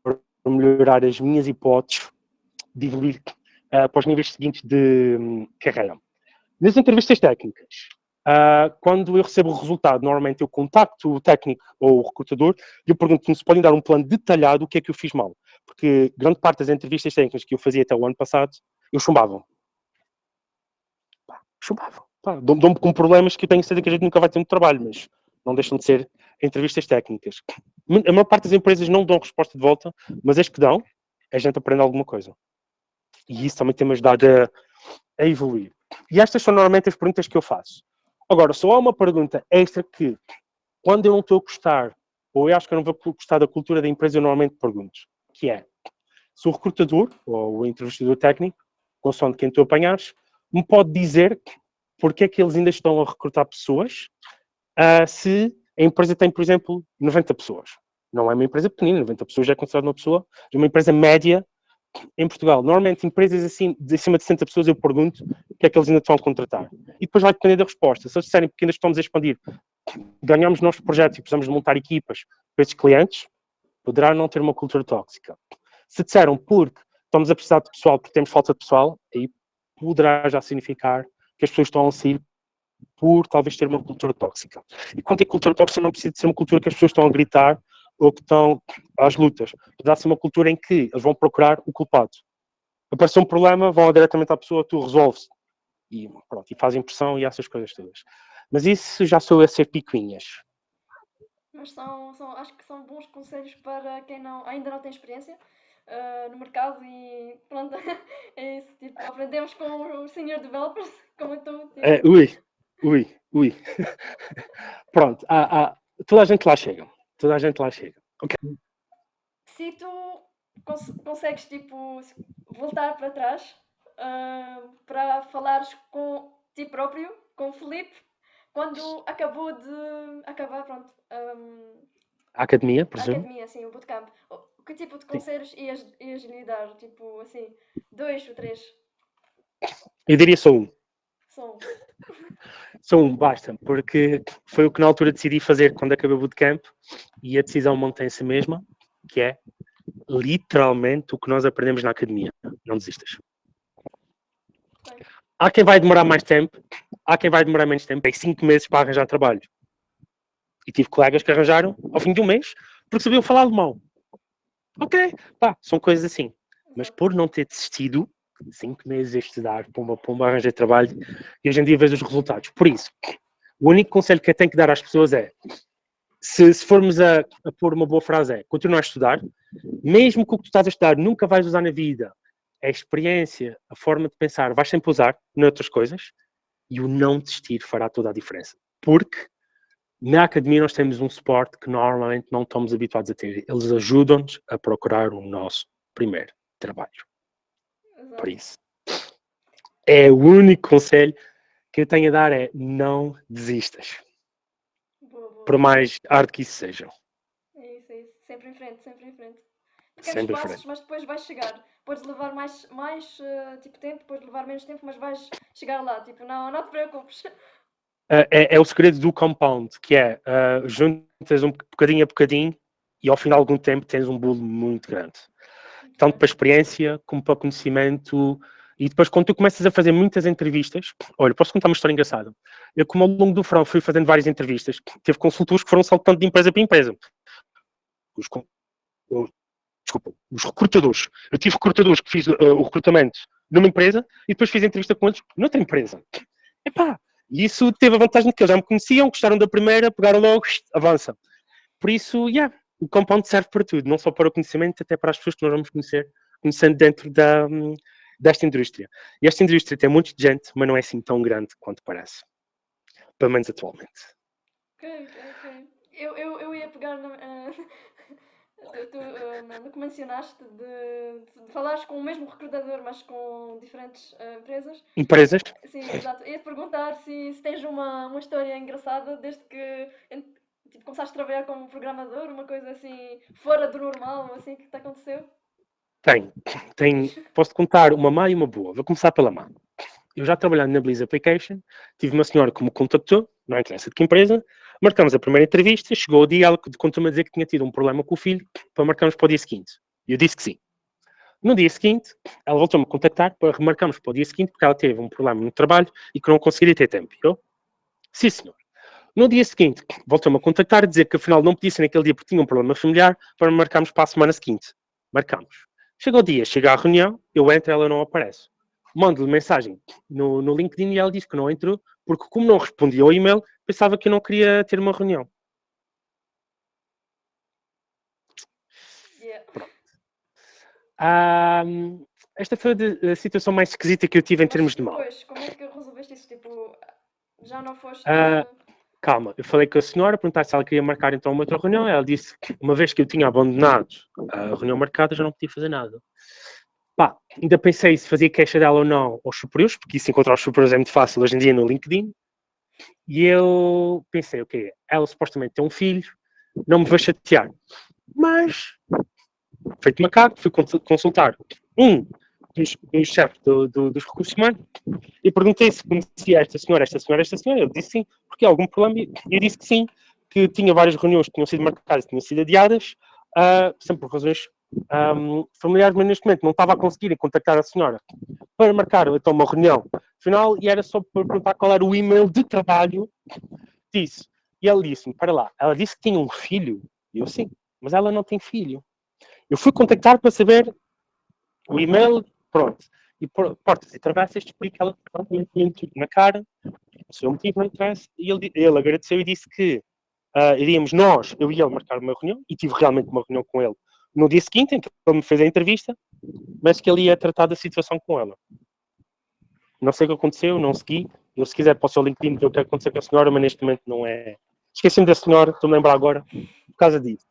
para melhorar as minhas hipóteses de evoluir para os níveis seguintes de carreira. Nas entrevistas técnicas, quando eu recebo o resultado, normalmente eu contacto o técnico ou o recrutador e eu pergunto-me se podem dar um plano detalhado do que é que eu fiz mal. Porque grande parte das entrevistas técnicas que eu fazia até o ano passado, eu chumbava. Dou-me com problemas que eu tenho certeza que a gente nunca vai ter muito trabalho, mas não deixam de ser entrevistas técnicas. A maior parte das empresas não dão resposta de volta, mas as que dão, a gente aprende alguma coisa. E isso também tem-me ajudado a evoluir. E estas são normalmente as perguntas que eu faço. Agora, só há uma pergunta extra que, quando eu não estou a gostar, ou eu acho que eu não vou gostar da cultura da empresa, eu normalmente pergunto, que é, se o recrutador, ou o entrevistador técnico, consoante quem tu apanhares, me pode dizer porque é que eles ainda estão a recrutar pessoas se a empresa tem, por exemplo, 90 pessoas. Não é uma empresa pequenina, 90 pessoas já é considerado uma pessoa, de uma empresa média em Portugal. Normalmente, empresas assim, de acima de 60 pessoas, eu pergunto o que é que eles ainda estão a contratar. E depois vai depender da resposta. Se eles disserem que ainda estamos a expandir, ganhamos novos projetos e precisamos de montar equipas para esses clientes, poderá não ter uma cultura tóxica. Se disseram porque estamos a precisar de pessoal porque temos falta de pessoal, aí poderá já significar que as pessoas estão a sair por talvez ter uma cultura tóxica. E quando é cultura tóxica, não precisa de ser uma cultura que as pessoas estão a gritar ou que estão às lutas. Poderá ser uma cultura em que eles vão procurar o culpado. Apareceu um problema, vão diretamente à pessoa, tu resolves. E pronto, e fazem pressão e essas coisas todas. Mas isso já sou a ser picuinhas. Mas acho que são bons conselhos para quem ainda não tem experiência no mercado e pronto, é isso. Tipo, aprendemos com os senior developers, como tu. Tipo. Ui. Pronto, toda a gente lá chega. Toda a gente lá chega. Okay. Se tu consegues, tipo, voltar para trás para falares com ti próprio, com o Filipe, quando acabou de acabar, pronto, a academia, por a exemplo? academia, assim, o bootcamp. Que tipo de conselhos ias lhe dar? Tipo, assim, 2 ou 3? Eu diria só um. Só um. Só um, basta, porque foi o que na altura decidi fazer quando acabei o bootcamp e a decisão mantém-se a mesma, que é literalmente o que nós aprendemos na academia. Não desistas. Okay. Há quem vai demorar mais tempo, há quem vai demorar menos tempo, tem 5 meses para arranjar trabalho. E tive colegas que arranjaram ao fim de um mês porque sabiam falar alemão. Ok, pá, são coisas assim. Mas por não ter desistido, 5 meses a estudar, pumba, arranjei trabalho, e hoje em dia vejo os resultados. Por isso, o único conselho que eu tenho que dar às pessoas é, se formos a pôr uma boa frase, é continuar a estudar, mesmo que o que tu estás a estudar nunca vais usar na vida, a experiência, a forma de pensar, vais sempre usar noutras coisas, e o não desistir fará toda a diferença. Porque na academia nós temos um suporte que normalmente não estamos habituados a ter. Eles ajudam-nos a procurar o nosso primeiro trabalho. Por isso, é o único conselho que eu tenho a dar é não desistas. Boa. Por mais arte que isso seja. É isso. Sempre em frente. Pequenos Sempre em passos, frente. mas depois vais chegar. Podes levar mais tipo, tempo, podes levar menos tempo, mas vais chegar lá. Tipo, não te preocupes. É o segredo do compound, que é juntas um bocadinho a bocadinho e ao final de algum tempo tens um bolo muito grande. Tanto para experiência como para conhecimento. E depois, quando tu começas a fazer muitas entrevistas, olha, posso contar uma história engraçada. Eu, como ao longo do verão fui fazendo várias entrevistas, teve consultores que foram saltando de empresa para empresa. Os recrutadores. Eu tive recrutadores que fiz o recrutamento numa empresa e depois fiz entrevista com eles noutra empresa. Epá, e isso teve a vantagem de que eles já me conheciam, gostaram da primeira, pegaram logo, avança. Por isso, o compound serve para tudo, não só para o conhecimento, até para as pessoas que nós vamos conhecendo dentro desta indústria. E esta indústria tem muito de gente, mas não é assim tão grande quanto parece. Pelo menos atualmente. Ok. Eu ia pegar no que mencionaste de falares com o mesmo recrutador, mas com diferentes empresas. Empresas? Sim, exato. Ia-te perguntar se tens uma história engraçada desde que tipo, começaste a trabalhar como programador, uma coisa assim fora do normal, assim que te aconteceu. Posso contar uma má e uma boa. Vou começar pela má. Eu já trabalhando na Bliss Application, tive uma senhora que me contactou, não interessa de que empresa, marcamos a primeira entrevista, chegou o dia, ela contou-me a dizer que tinha tido um problema com o filho, para marcarmos para o dia seguinte. E eu disse que sim. No dia seguinte, ela voltou-me a contactar para remarcarmos para o dia seguinte, porque ela teve um problema no trabalho e que não conseguiria ter tempo. Eu, sim, senhor. No dia seguinte, voltou-me a contactar a dizer que afinal não podia ser naquele dia porque tinha um problema familiar para marcarmos para a semana seguinte. Marcamos. Chega o dia, chega à reunião, eu entro, ela não aparece. Mando-lhe mensagem no LinkedIn e ela disse que não entrou porque, como não respondia ao e-mail, pensava que eu não queria ter uma reunião. Yeah. Esta foi a situação mais esquisita que eu tive em termos de mal. Depois, como é que resolveste isso? Tipo, já não foste. Calma, eu falei com a senhora, perguntei se ela queria marcar então uma outra reunião. Ela disse que, uma vez que eu tinha abandonado a reunião marcada, já não podia fazer nada. Pá, ainda pensei se fazia queixa dela ou não aos superiores, porque isso encontrar os superiores é muito fácil hoje em dia no LinkedIn. E eu pensei, ok, ela supostamente tem um filho, não me vai chatear. Mas, feito macaco, fui consultar dos chefes dos recursos humanos e perguntei se conhecia esta senhora. Ele disse sim, porque há algum problema. E eu disse que sim, que tinha várias reuniões que tinham sido marcadas, tinham sido adiadas, sempre por razões familiares, mas neste momento não estava a conseguir contactar a senhora para marcar então uma reunião final e era só para perguntar qual era o e-mail de trabalho disso. E ele disse-me, para lá, ela disse que tinha um filho. E eu, sim, mas ela não tem filho. Eu fui contactar para saber o e-mail, pronto. E portas e travessas, explica ela tudo na cara, o seu motivo não interessa. E ele agradeceu e disse que iríamos nós, eu e ele, marcar uma reunião, e tive realmente uma reunião com ele no dia seguinte, em que ele me fez a entrevista, mas que ele ia tratar da situação com ela. Não sei o que aconteceu, não segui. Eu, se quiser, posso ao LinkedIn ver o que aconteceu com a senhora, mas neste momento não é. Esqueci-me da senhora, estou-me a lembrar agora, por causa disso.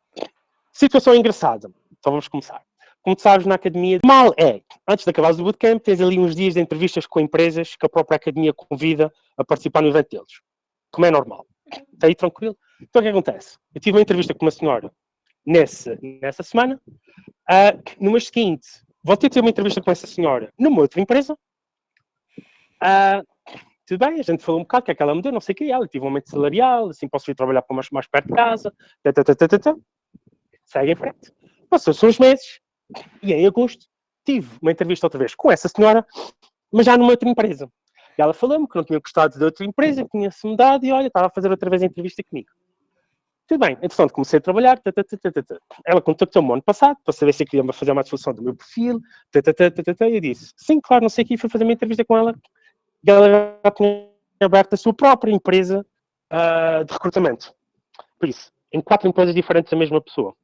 Situação engraçada. Então vamos começar. Como tu sabes, na academia, mal é, antes de acabares o bootcamp, tens ali uns dias de entrevistas com empresas que a própria academia convida a participar no evento deles. Como é normal. Está aí tranquilo? Então o que acontece? Eu tive uma entrevista com uma senhora nessa semana. No mês seguinte, voltei a ter uma entrevista com essa senhora numa outra empresa. Tudo bem, a gente falou um bocado, o que é que ela me deu, não sei o que, ela tive um aumento salarial, assim posso ir trabalhar para mais perto de casa, segue em frente. Passou-se uns meses, e em agosto tive uma entrevista outra vez com essa senhora, mas já numa outra empresa. E ela falou-me que não tinha gostado de outra empresa, que tinha-se mudado, e olha, estava a fazer outra vez a entrevista comigo. Tudo bem, entretanto comecei a trabalhar, ela contactou-me ano passado para saber se eu queria fazer uma atualização do meu perfil, e eu disse, sim, claro, não sei o que, fui fazer uma entrevista com ela, e ela já tinha aberto a sua própria empresa de recrutamento. Por isso, em 4 empresas diferentes a mesma pessoa.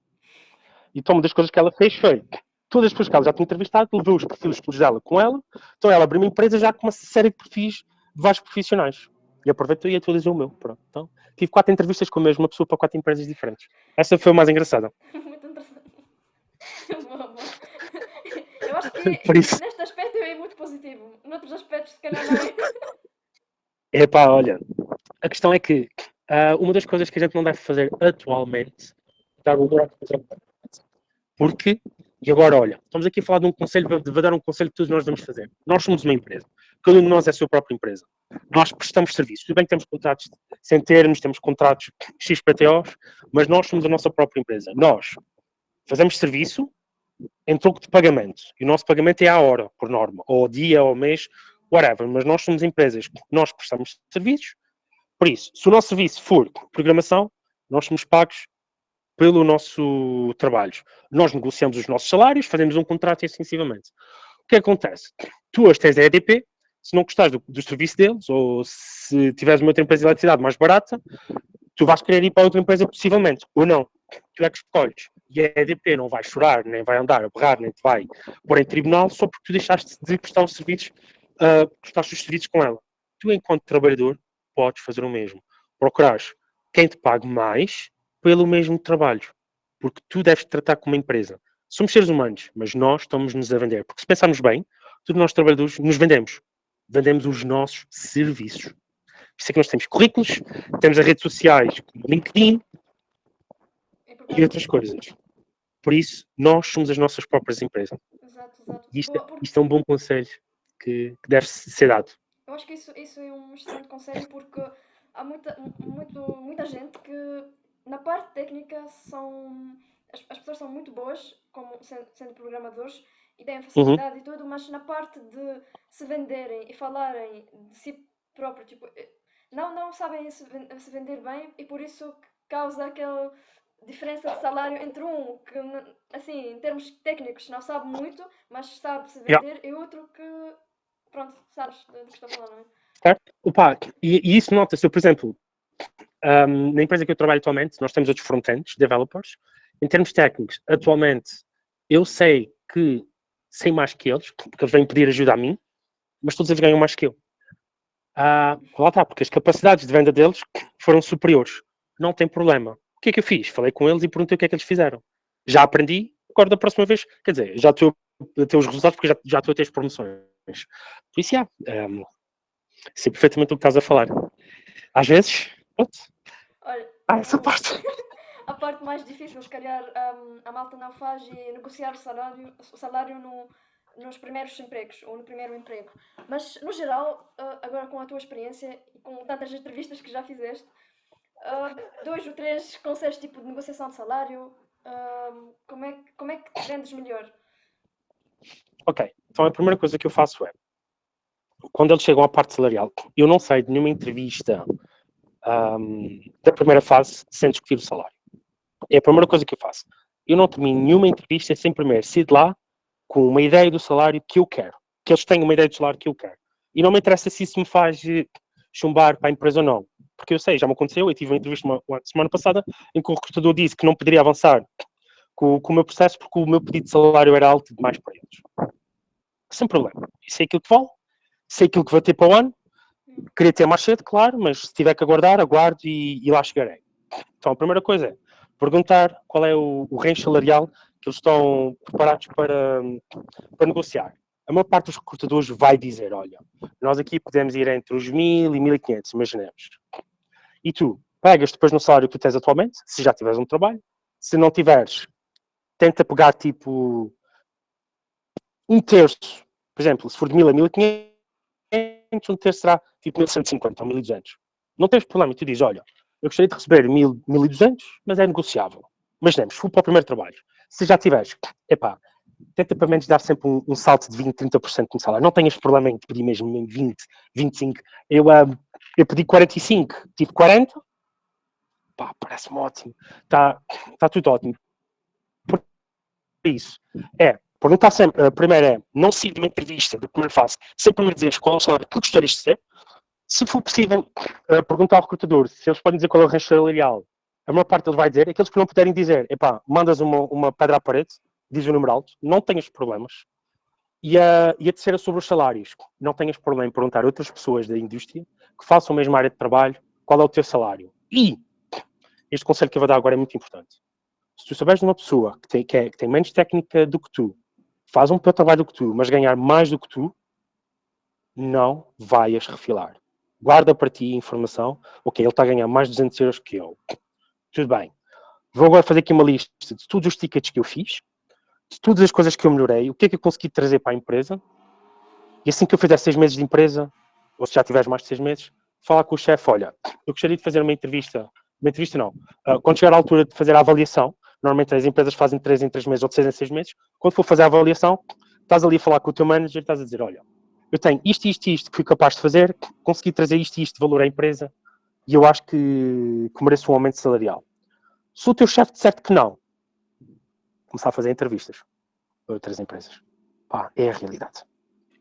Então uma das coisas que ela fez foi, todas as pessoas que ela já tinha entrevistado, levou os perfis todos dela com ela, então ela abriu uma empresa já com uma série de perfis de vários profissionais. E aproveitou e atualizou o meu. Pronto. Então, tive 4 entrevistas com a mesma pessoa para 4 empresas diferentes. Essa foi a mais engraçada. Muito interessante. Boa, boa. Eu acho que Por isso. neste aspecto eu é muito positivo. Noutros aspectos, se calhar não é. Epá, olha, a questão é que uma das coisas que a gente não deve fazer atualmente é dar o valor à coisa. Porque, e agora olha, estamos aqui a falar de um conselho, vou dar um conselho que todos nós devemos fazer. Nós somos uma empresa. Cada um de nós é a sua própria empresa. Nós prestamos serviços. Tudo bem que temos contratos sem termos, temos contratos XPTOs, mas nós somos a nossa própria empresa. Nós fazemos serviço em troco de pagamento. E o nosso pagamento é à hora, por norma, ou ao dia, ou ao mês, whatever. Mas nós somos empresas, nós prestamos serviços. Por isso, se o nosso serviço for programação, nós somos pagos pelo nosso trabalho. Nós negociamos os nossos salários, fazemos um contrato e assim sucessivamente. O que acontece? Tu hoje tens a EDP, se não gostares do serviço deles, ou se tiveres uma outra empresa de eletricidade mais barata, tu vais querer ir para outra empresa possivelmente, ou não. Tu é que escolhes. E a EDP não vai chorar, nem vai andar a berrar, nem te vai pôr em tribunal só porque tu deixaste de prestar os serviços, prestaste os serviços com ela. Tu, enquanto trabalhador, podes fazer o mesmo. Procurares quem te pague mais pelo mesmo trabalho. Porque tu deves te tratar como uma empresa. Somos seres humanos, mas nós estamos-nos a vender. Porque se pensarmos bem, todos nós trabalhadores nos vendemos. Vendemos os nossos serviços. Por isso é que nós temos currículos, temos as redes sociais, LinkedIn e outras coisas. Por isso, nós somos as nossas próprias empresas. Exato, exato. E Boa, porque isto é um bom conselho que deve ser dado. eu acho que isso é um excelente conselho porque há muita gente que na parte técnica são. As pessoas são muito boas como sendo programadores e têm facilidade e tudo, mas na parte de se venderem e falarem de si próprio, tipo, não sabem se vender bem e por isso causa aquela diferença de salário entre um que, assim, em termos técnicos, não sabe muito, mas sabe se vender, e outro que, pronto, sabes do que estou a falar, não é? Certo? Opa, e isso nota-se, por exemplo, na empresa que eu trabalho atualmente, nós temos outros front-ends, developers. Em termos técnicos, atualmente, eu sei que sei mais que eles, porque eles vêm pedir ajuda a mim, mas todos eles ganham mais que eu. Lá está, porque as capacidades de venda deles foram superiores. Não tem problema. O que é que eu fiz? Falei com eles e perguntei o que é que eles fizeram. Já aprendi, agora da próxima vez, quer dizer, já estou a ter os resultados porque já estou a ter as promoções. Por isso, sei perfeitamente o que estás a falar. Às vezes, Olha, essa parte. a parte mais difícil, se calhar, a malta não faz é negociar o salário nos primeiros empregos, ou no primeiro emprego. Mas, no geral, agora com a tua experiência e com tantas entrevistas que já fizeste, 2 ou 3 conselhos tipo de negociação de salário, como é que te vendes melhor? Ok, então a primeira coisa que eu faço é, quando eles chegam à parte salarial, eu não saio de nenhuma entrevista da primeira fase sem discutir o salário. É a primeira coisa que eu faço. Eu não termino nenhuma entrevista sem primeiro sair de lá com uma ideia do salário que eu quero. Que eles tenham uma ideia do salário que eu quero. E não me interessa se isso me faz chumbar para a empresa ou não. Porque eu sei, já me aconteceu, eu tive uma entrevista uma semana passada em que o recrutador disse que não poderia avançar com o meu processo porque o meu pedido de salário era alto demais para eles. Sem problema. E sei aquilo que vale, sei aquilo que vou ter para o ano. Queria ter mais cedo, claro, mas se tiver que aguardar, aguardo e lá chegarei. Então a primeira coisa é perguntar qual é o range salarial que eles estão preparados para negociar. A maior parte dos recrutadores vai dizer, olha, nós aqui podemos ir entre os 1.000 e 1.500, imaginemos. E tu pegas depois no salário que tu tens atualmente, se já tiveres um trabalho. Se não tiveres, tenta pegar tipo um terço. Por exemplo, se for de 1.000 a 1.500, um terço será tipo 1.150 ou 1.200. Não tens problema. E tu dizes, olha, eu gostaria de receber 1.200, mas é negociável. Imaginemos, fui para o primeiro trabalho. Se já tiveres, tenta pelo menos dar sempre um salto de 20, 30% no salário. Não tenhas problema em pedir mesmo 20, 25. Eu pedi 45, tive 40. pá, parece-me ótimo, está tudo ótimo. Por isso, perguntar sempre, primeiro não sair de uma entrevista, do primeiro fase, sempre me dizeres qual é o salário que gostarias de ser. Se for possível, perguntar ao recrutador se eles podem dizer qual é o range salarial. A maior parte deles vai dizer. Aqueles que não puderem dizer, mandas uma pedra à parede, diz o número alto, não tenhas problemas. E a terceira sobre os salários. Não tenhas problema em perguntar a outras pessoas da indústria que façam a mesma área de trabalho qual é o teu salário. E este conselho que eu vou dar agora é muito importante. Se tu souberes de uma pessoa que tem menos técnica do que tu, faz um pior trabalho do que tu, mas ganhar mais do que tu, não vais refilar. Guarda para ti a informação. Ok, ele está a ganhar mais de 200 euros que eu. Tudo bem. Vou agora fazer aqui uma lista de todos os tickets que eu fiz, de todas as coisas que eu melhorei, o que é que eu consegui trazer para a empresa. E assim que eu fizer 6 meses de empresa, ou se já tiveres mais de 6 meses, fala com o chefe, olha, eu gostaria de fazer uma entrevista não, quando chegar à altura de fazer a avaliação, normalmente as empresas fazem 3 em 3 meses ou de 6 em 6 meses, quando for fazer a avaliação, estás ali a falar com o teu manager e estás a dizer, olha, eu tenho isto que fui capaz de fazer, consegui trazer isto de valor à empresa e eu acho que mereço um aumento salarial. Se o teu chefe disser que não, começar a fazer entrevistas para outras empresas. Pá, é a realidade.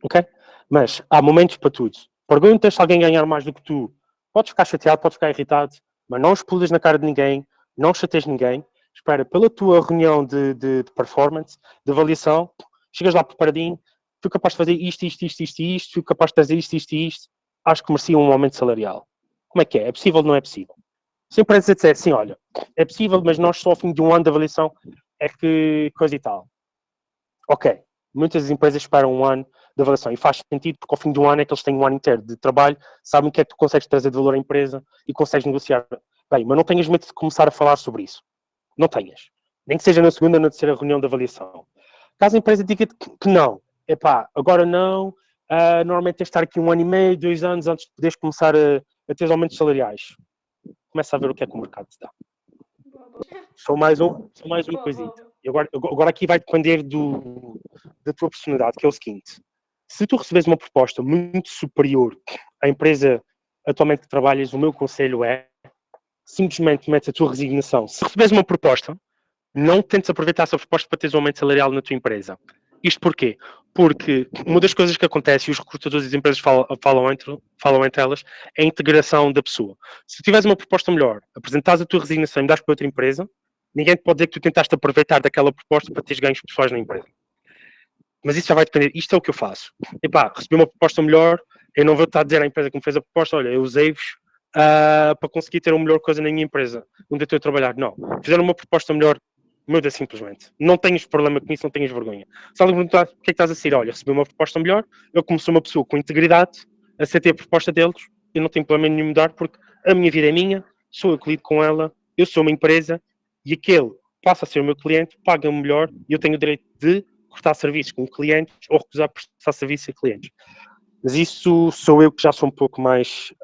Ok? Mas há momentos para tudo. Perguntas se alguém ganhar mais do que tu. Podes ficar chateado, podes ficar irritado, mas não explodas na cara de ninguém, não chateias ninguém. Espera pela tua reunião de performance, de avaliação, chegas lá preparadinho, fui capaz de fazer isto, fui capaz de trazer isto. Acho que merecia um aumento salarial. Como é que é? É possível ou não é possível? Se a empresa disser assim, olha, é possível, mas nós só ao fim de um ano de avaliação é que coisa e tal. Ok, muitas empresas esperam um ano de avaliação e faz sentido porque ao fim de um ano é que eles têm um ano inteiro de trabalho, sabem o que é que tu consegues trazer de valor à empresa e consegues negociar. Bem, mas não tenhas medo de começar a falar sobre isso. Não tenhas. Nem que seja na segunda ou na terceira reunião de avaliação. Caso a empresa diga que não, agora não, normalmente tens de estar aqui 1 ano e meio, 2 anos antes de poderes começar a ter aumentos salariais. Começa a ver o que é que o mercado te dá. Só mais uma coisita. E agora aqui vai depender da tua personalidade, que é o seguinte. Se tu recebes uma proposta muito superior à empresa atualmente que trabalhas, o meu conselho é simplesmente mete a tua resignação. Se recebes uma proposta, não tentes aproveitar essa proposta para teres um aumento salarial na tua empresa. Isto porquê? Porque uma das coisas que acontece, e os recrutadores das empresas falam entre elas, é a integração da pessoa. Se tu tiveres uma proposta melhor, apresentares a tua resignação e me das para outra empresa, ninguém te pode dizer que tu tentaste aproveitar daquela proposta para teres ganhos pessoais na empresa. Mas isso já vai depender. Isto é o que eu faço. Recebi uma proposta melhor, eu não vou estar a dizer à empresa que me fez a proposta, olha, eu usei-vos para conseguir ter uma melhor coisa na minha empresa, onde eu estou a trabalhar. Não. Fizeram uma proposta melhor, muda simplesmente. Não tenhas problema com isso, não tenhas vergonha. Se alguém perguntar o que é que estás a sair, olha, recebi uma proposta melhor, eu como sou uma pessoa com integridade, aceitei a proposta deles, eu não tenho problema nenhum mudar, porque a minha vida é minha, sou eu que lido com ela, eu sou uma empresa, e aquele passa a ser o meu cliente, paga-me melhor, e eu tenho o direito de cortar serviços com clientes ou recusar prestar serviço a clientes. Mas isso sou eu que já sou um pouco mais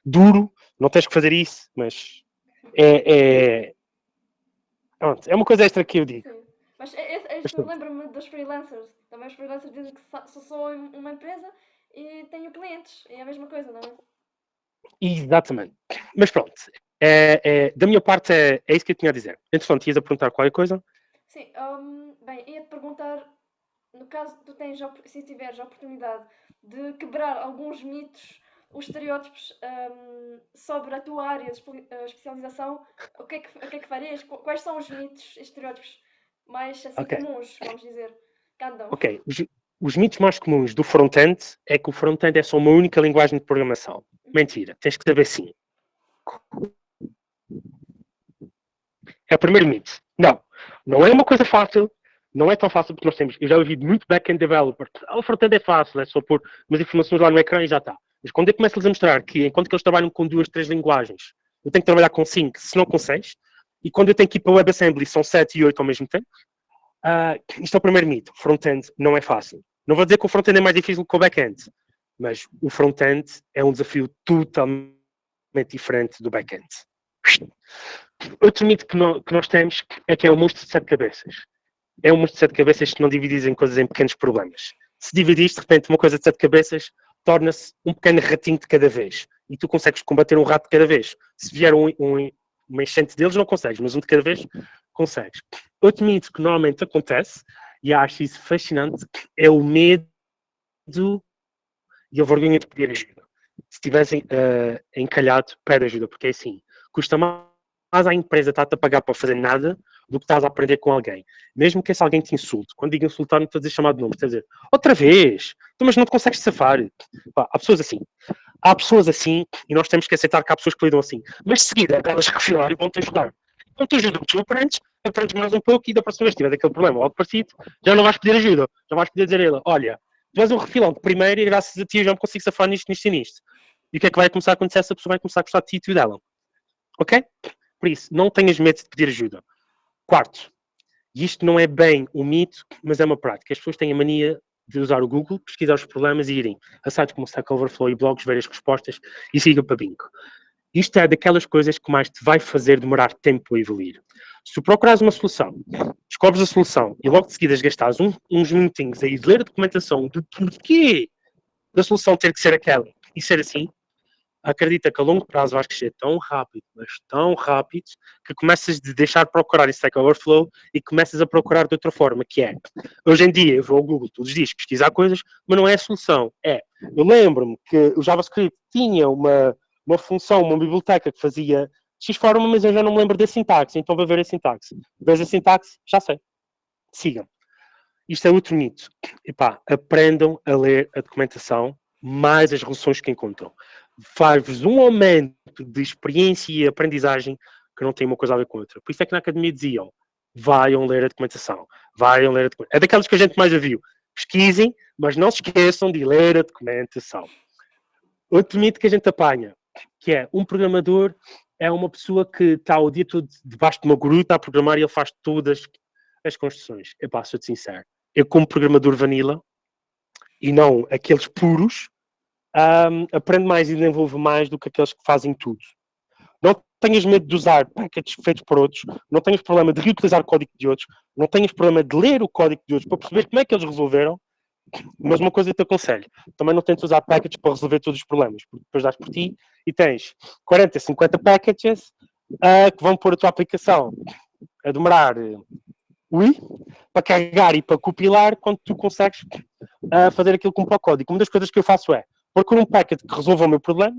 duro, não tens que fazer isso, mas é uma coisa extra que eu digo. Sim. Mas lembra-me dos freelancers. Também os freelancers dizem que só sou uma empresa e tenho clientes. É a mesma coisa, não é? Exatamente. Mas pronto, da minha parte é isso que eu tinha a dizer. Entretanto, ias a perguntar qualquer coisa? Sim, bem, ia-te perguntar, no caso tu se tiveres a oportunidade de quebrar alguns mitos, os estereótipos sobre a tua área de especialização, o que é que farias? Quais são os mitos e estereótipos mais assim, comuns, vamos dizer, que andam? Ok, os mitos mais comuns do front-end é que o front-end é só uma única linguagem de programação. Mentira, tens que saber sim. É o primeiro mito. Não é uma coisa fácil, não é tão fácil porque eu já ouvi muito back-end developer, o front-end é fácil, é só pôr umas informações lá no ecrã e já está. Mas quando eu começo a mostrar que enquanto que eles trabalham com 2, 3 linguagens, eu tenho que trabalhar com 5, se não com 6, e quando eu tenho que ir para o WebAssembly são 7 e 8 ao mesmo tempo, isto é o primeiro mito. Front-end não é fácil. Não vou dizer que o front-end é mais difícil que o back-end, mas o front-end é um desafio totalmente diferente do back-end. Outro mito que nós temos é que é o monstro de 7 cabeças. É um monstro de 7 cabeças que não dividis em coisas em pequenos problemas. Se dividis, de repente, uma coisa de 7 cabeças, torna-se um pequeno ratinho de cada vez. e tu consegues combater um rato de cada vez. Se vier uma enchente deles, não consegues, mas um de cada vez consegues. Outro mito que normalmente acontece, e acho isso fascinante, é o medo e a vergonha de pedir ajuda. Se estivessem encalhado, pede ajuda, porque é assim, custa mais à empresa estar-te a pagar para fazer nada do que estás a aprender com alguém. Mesmo que esse alguém te insulte. Quando digo insultar, não estou a dizer chamado de nome, estou a dizer, outra vez, mas não te consegues safar. Pá, há pessoas assim. Há pessoas assim, e nós temos que aceitar que há pessoas que lidam assim. Mas de seguida, elas refilar e vão-te ajudar. Então te ajudam, tu aprendes mais um pouco e da próxima vez que tiver aquele problema ou algo parecido, já não vais pedir ajuda. Já vais poder dizer a ele, olha, tu és um refilão de primeiro e graças a ti eu já me consigo safar nisto, nisto e nisto. E o que é que vai começar a acontecer? Essa pessoa vai começar a gostar de ti e dela. Ok? Por isso, não tenhas medo de pedir ajuda. Quarto, e isto não é bem um mito, mas é uma prática. As pessoas têm a mania de usar o Google, pesquisar os problemas e irem a sites como Stack Overflow e blogs, ver as respostas e siga para bingo. Isto é daquelas coisas que mais te vai fazer demorar tempo a evoluir. Se tu procurares uma solução, descobres a solução e logo de seguida gastares uns minutinhos aí de ler a documentação do porquê da solução ter que ser aquela e ser assim, acredita que a longo prazo vais crescer tão rápido, mas tão rápido, que começas de deixar de procurar em Stack Overflow e começas a procurar de outra forma, que é, hoje em dia eu vou ao Google todos os dias pesquisar coisas, mas não é a solução. Eu lembro-me que o JavaScript tinha uma função, uma biblioteca que fazia X forma, mas eu já não me lembro da sintaxe, então vou ver a sintaxe. Vês a sintaxe? Já sei. Sigam. Isto é outro mito. Epá, aprendam a ler a documentação, mais as resoluções que encontram. Faz-vos um aumento de experiência e aprendizagem que não tem uma coisa a ver com outra. Por isso é que na academia diziam, vaiam ler a documentação, vaiam ler a documentação. É daquelas que a gente mais ouviu. Pesquisem, mas não se esqueçam de ler a documentação. Outro mito que a gente apanha, que é um programador é uma pessoa que está o dia todo debaixo de uma gruta a programar e ele faz todas as construções. Epá, sou-te sincero. Eu como programador vanilla, e não aqueles puros, aprendo mais e desenvolvo mais do que aqueles que fazem tudo. Não tenhas medo de usar packages feitos por outros, não tenhas problema de reutilizar o código de outros, não tenhas problema de ler o código de outros para perceber como é que eles resolveram, mas uma coisa eu te aconselho, também não tentes usar packages para resolver todos os problemas, porque depois dás por ti e tens 40, 50 packages que vão pôr a tua aplicação a demorar para carregar e para compilar quando tu consegues fazer aquilo com o código. Uma das coisas que eu faço é procurar um package que resolva o meu problema,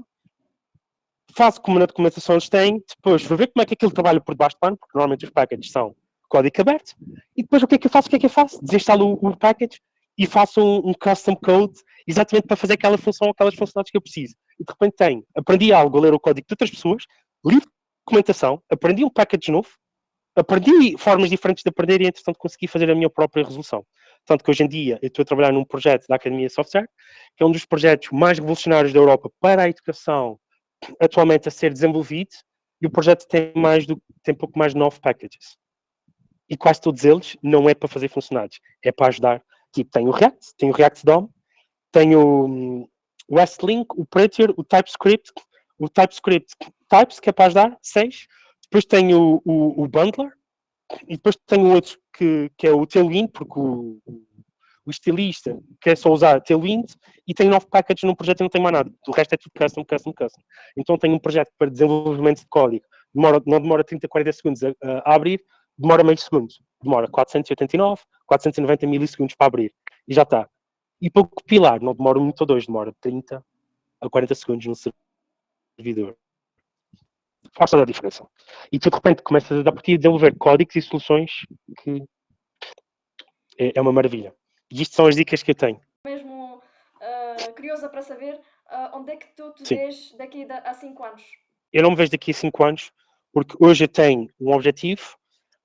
faço como na documentação eles têm, depois vou ver como é que aquilo trabalha por debaixo do pano, porque normalmente os packages são código aberto, e depois o que é que eu faço? Desinstalo o package e faço um custom code exatamente para fazer aquela função, aquelas funcionalidades que eu preciso. E de repente aprendi algo a ler o código de outras pessoas, li documentação, aprendi um package novo, aprendi formas diferentes de aprender e, entretanto, consegui fazer a minha própria resolução. Tanto que hoje em dia eu estou a trabalhar num projeto da Academia de Software, que é um dos projetos mais revolucionários da Europa para a educação atualmente a ser desenvolvido, e o projeto tem pouco mais de 9 packages. E quase todos eles não é para fazer funcionalidades, é para ajudar. Tipo, tem o React DOM, tem o Westlink, o Prettier, o TypeScript Types, que é para ajudar, 6. Depois tem o Bundler, e depois tem o outro que é o Tailwind, porque o estilista quer só usar Tailwind, e tem 9 packages num projeto e não tem mais nada. O resto é tudo custom. Então tem um projeto para desenvolvimento de código, não demora 30, 40 segundos a abrir, demora meio segundo. Demora 489, 490 milissegundos para abrir. E já está. E para compilar, não demora 1 minuto ou 2, demora 30 a 40 segundos no servidor. Faz toda a diferença. E tu, de repente, começas a partir de desenvolver códigos e soluções que é uma maravilha. E isto são as dicas que eu tenho. Mesmo curiosa para saber onde é que tu te Sim. vês daqui a 5 anos. Eu não me vejo daqui a 5 anos, porque hoje eu tenho um objetivo,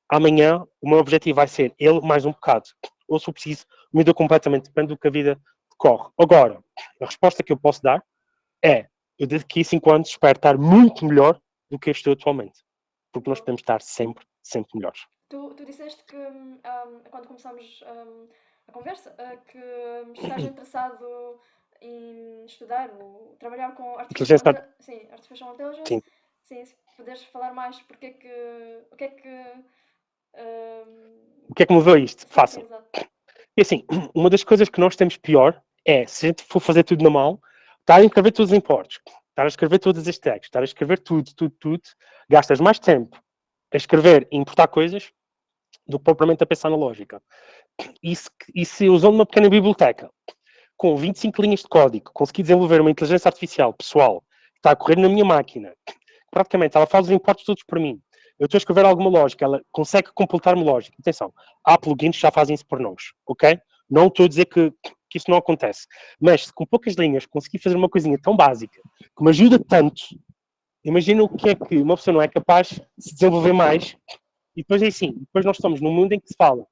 amanhã o meu objetivo vai ser ele mais um bocado. Ou se eu preciso, muda completamente, depende do que a vida corre. Agora, a resposta que eu posso dar é, eu daqui a 5 anos espero estar muito melhor do que eu estou atualmente. Porque nós podemos estar sempre melhores. Tu disseste que quando começámos a conversa, que estás interessado em estudar ou trabalhar com Artificial Intelligence. Sim. Sim, se puderes falar mais o que é que O que é que me levou a isto? Fácil. E assim, uma das coisas que nós temos pior é, se a gente for fazer tudo na mão, está a inscrever todos os impostos, estar a escrever todos estes textos, estar a escrever tudo, gastas mais tempo a escrever e importar coisas do que propriamente a pensar na lógica. E se usando uma pequena biblioteca, com 25 linhas de código, consegui desenvolver uma inteligência artificial pessoal que está a correr na minha máquina, praticamente ela faz os importes todos por mim. Eu estou a escrever alguma lógica, ela consegue completar-me lógica. Atenção, há plugins que já fazem isso por nós, ok? Não estou a dizer que isso não acontece. Mas se com poucas linhas consegui fazer uma coisinha tão básica, que me ajuda tanto, imagina o que é que uma pessoa não é capaz de se desenvolver mais. E depois é assim, depois nós estamos num mundo em que se fala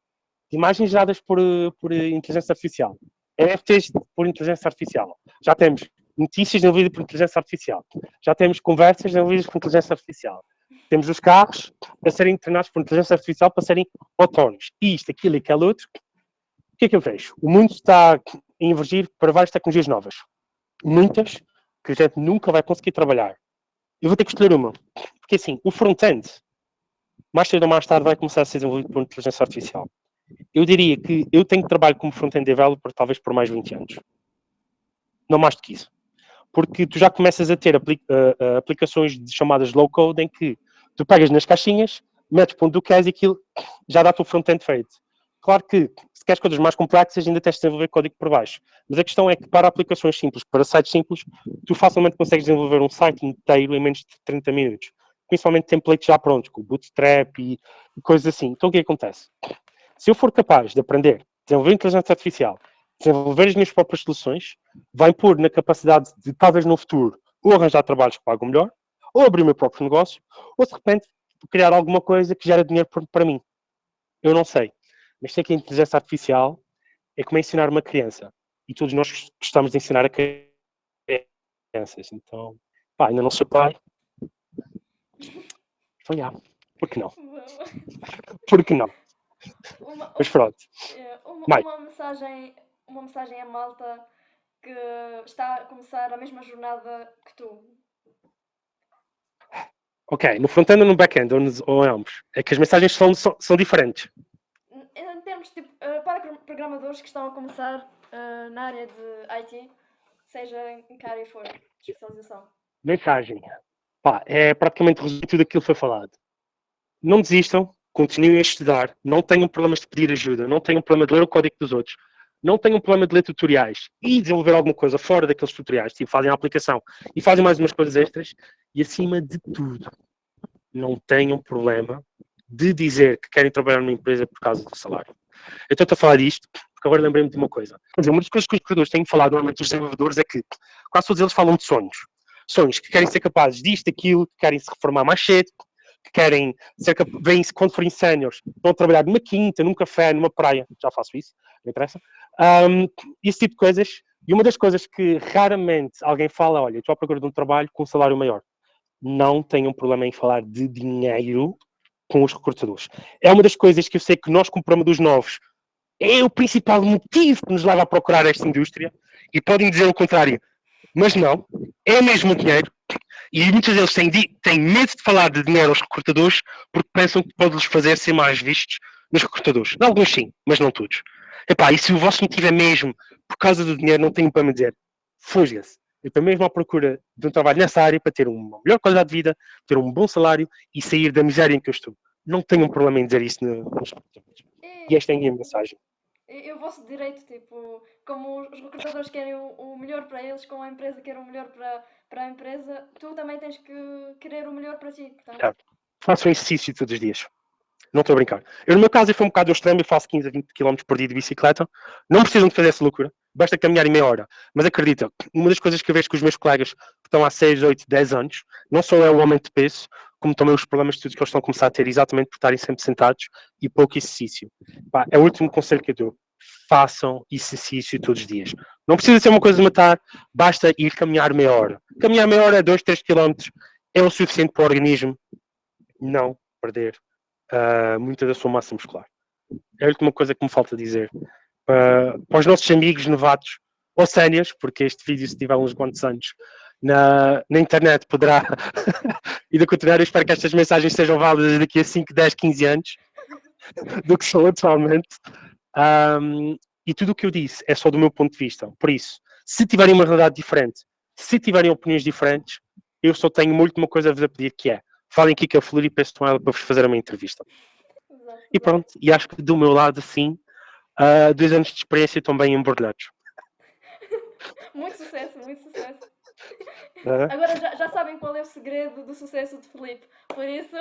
de imagens geradas por inteligência artificial, NFTs por inteligência artificial, já temos notícias desenvolvidas por inteligência artificial, já temos conversas desenvolvidas por inteligência artificial, temos os carros a serem treinados por inteligência artificial para serem autónomos. Isto, aquilo e aquele outro. O que é que eu vejo? O mundo está a emergir para várias tecnologias novas. Muitas que a gente nunca vai conseguir trabalhar. Eu vou ter que escolher uma. Porque assim, o front-end, mais cedo ou mais tarde, vai começar a ser desenvolvido por inteligência artificial. Eu diria que eu tenho trabalho como front-end developer talvez por mais 20 anos. Não mais do que isso. Porque tu já começas a ter aplicações chamadas low-code em que tu pegas nas caixinhas, metes para onde tu queres e aquilo já dá-te o front-end feito. Claro que, se queres coisas mais complexas, ainda tens de desenvolver código por baixo. Mas a questão é que, para aplicações simples, para sites simples, tu facilmente consegues desenvolver um site inteiro em menos de 30 minutos. Principalmente templates já prontos, com Bootstrap e coisas assim. Então, o que acontece? Se eu for capaz de aprender, desenvolver inteligência artificial, desenvolver as minhas próprias soluções, vai pôr na capacidade de, talvez no futuro, ou arranjar trabalhos que pagam melhor, ou abrir o meu próprio negócio, ou de repente criar alguma coisa que gera dinheiro para mim. Eu não sei. Mas sei que a inteligência artificial é como ensinar uma criança. E todos nós gostamos de ensinar a crianças. Então, pá, ainda não sou pai. Então, por que não? Por que não? Mas pronto. Mai. Uma mensagem à malta que está a começar a mesma jornada que tu. Ok, no front-end ou no back-end, ou em ambos. É que as mensagens são diferentes. Em termos, tipo, para programadores que estão a começar na área de IT, seja em que área for, de especialização. Mensagem. Pá, é praticamente resumir tudo aquilo que foi falado. Não desistam, continuem a estudar, não tenham problemas de pedir ajuda, não tenham problema de ler o código dos outros, não tenham problema de ler tutoriais e desenvolver alguma coisa fora daqueles tutoriais, tipo, fazem a aplicação e fazem mais umas coisas extras, e acima de tudo, não tenham problema de dizer que querem trabalhar numa empresa por causa do salário. Eu estou a falar disto porque agora lembrei-me de uma coisa. Quer dizer, uma das coisas que os recrutadores têm falado normalmente os desenvolvedores é que quase todos eles falam de sonhos. Sonhos que querem ser capazes disto, daquilo, que querem se reformar mais cedo, que querem ser capazes, quando forem séniores, vão trabalhar numa quinta, num café, numa praia. Já faço isso, não interessa. Esse tipo de coisas. E uma das coisas que raramente alguém fala, olha, estou à procura de um trabalho com um salário maior. Não tenham problema em falar de dinheiro com os recrutadores. É uma das coisas que eu sei que nós, como programadores novos, é o principal motivo que nos leva a procurar esta indústria, e podem dizer o contrário, mas não, é mesmo o dinheiro, e muitos deles têm medo de falar de dinheiro aos recrutadores porque pensam que pode-lhes fazer ser mais vistos nos recrutadores. Alguns sim, mas não todos. Epá, e se o vosso motivo é mesmo por causa do dinheiro, não tenho para me dizer, fuja-se. Eu estou mesmo à procura de um trabalho nessa área para ter uma melhor qualidade de vida, ter um bom salário e sair da miséria em que eu estou. Não tenho um problema em dizer isso nos recrutadores. E esta é a minha mensagem. E o vosso direito, tipo, como os recrutadores querem o melhor para eles, como a empresa quer o melhor para a empresa, tu também tens que querer o melhor para ti. Portanto... Faço um exercício todos os dias. Não estou a brincar. Eu, no meu caso, foi um bocado extremo. Eu faço 15 a 20 km por dia de bicicleta. Não precisam de fazer essa loucura. Basta caminhar em meia hora. Mas acredita, uma das coisas que eu vejo com os meus colegas que estão há 6, 8, 10 anos, não só é o aumento de peso, como também os problemas de tudo que eles estão a começar a ter, exatamente por estarem sempre sentados e pouco exercício. Pá, é o último conselho que eu dou. Façam exercício todos os dias. Não precisa ser uma coisa de matar, basta ir caminhar meia hora. Caminhar meia hora, 2, 3 km, é o suficiente para o organismo não perder muita da sua massa muscular. É a última coisa que me falta dizer. Para os nossos amigos novatos ou séniores, porque este vídeo, se tiver uns quantos anos na internet, poderá ainda continuar. Eu espero que estas mensagens sejam válidas daqui a 5, 10, 15 anos do que são atualmente. E tudo o que eu disse é só do meu ponto de vista. Por isso, se tiverem uma realidade diferente, Se tiverem opiniões diferentes, eu só tenho muito uma coisa a vos a pedir, que é, falem aqui com a Flor e peço com ela para vos fazer uma entrevista. Exato, E pronto, e acho que do meu lado, sim, 2 anos de experiência estão bem embrulhados. Muito sucesso, muito sucesso. Ah, Agora já sabem qual é o segredo do sucesso de Filipe. Por isso,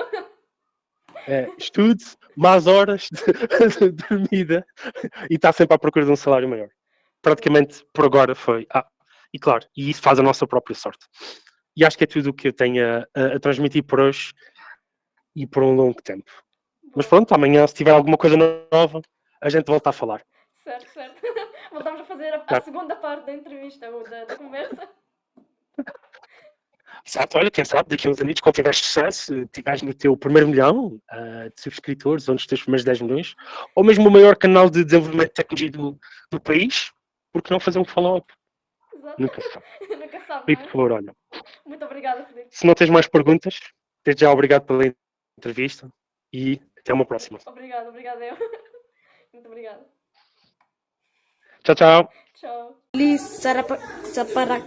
estude, más horas de dormida e está sempre à procura de um salário maior. Praticamente por agora foi. E claro, e isso faz a nossa própria sorte. E acho que é tudo o que eu tenho a transmitir por hoje e por um longo tempo. Mas boa. pronto, amanhã, se tiver alguma coisa nova, a gente volta a falar. Certo, certo. Voltamos a fazer a Certo. segunda parte da entrevista, ou da conversa. Exato, olha, quem sabe, daqui a uns anos, quando tiveres sucesso, tiveres no teu primeiro milhão de subscritores, ou nos teus primeiros 10 milhões, ou mesmo o maior canal de desenvolvimento de tecnologia do país, porque não fazer um follow-up? Exato. Nunca se sabe. Nunca sabe, E não por é? favor, olha, Muito obrigada, Filipe. se não tens mais perguntas, desde já obrigado pela entrevista e até uma próxima. Obrigada, obrigada eu. Muito obrigada. Tchau, tchau. Tchau. Please, Sarapakarai.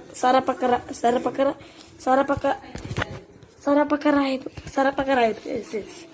Yes, yes.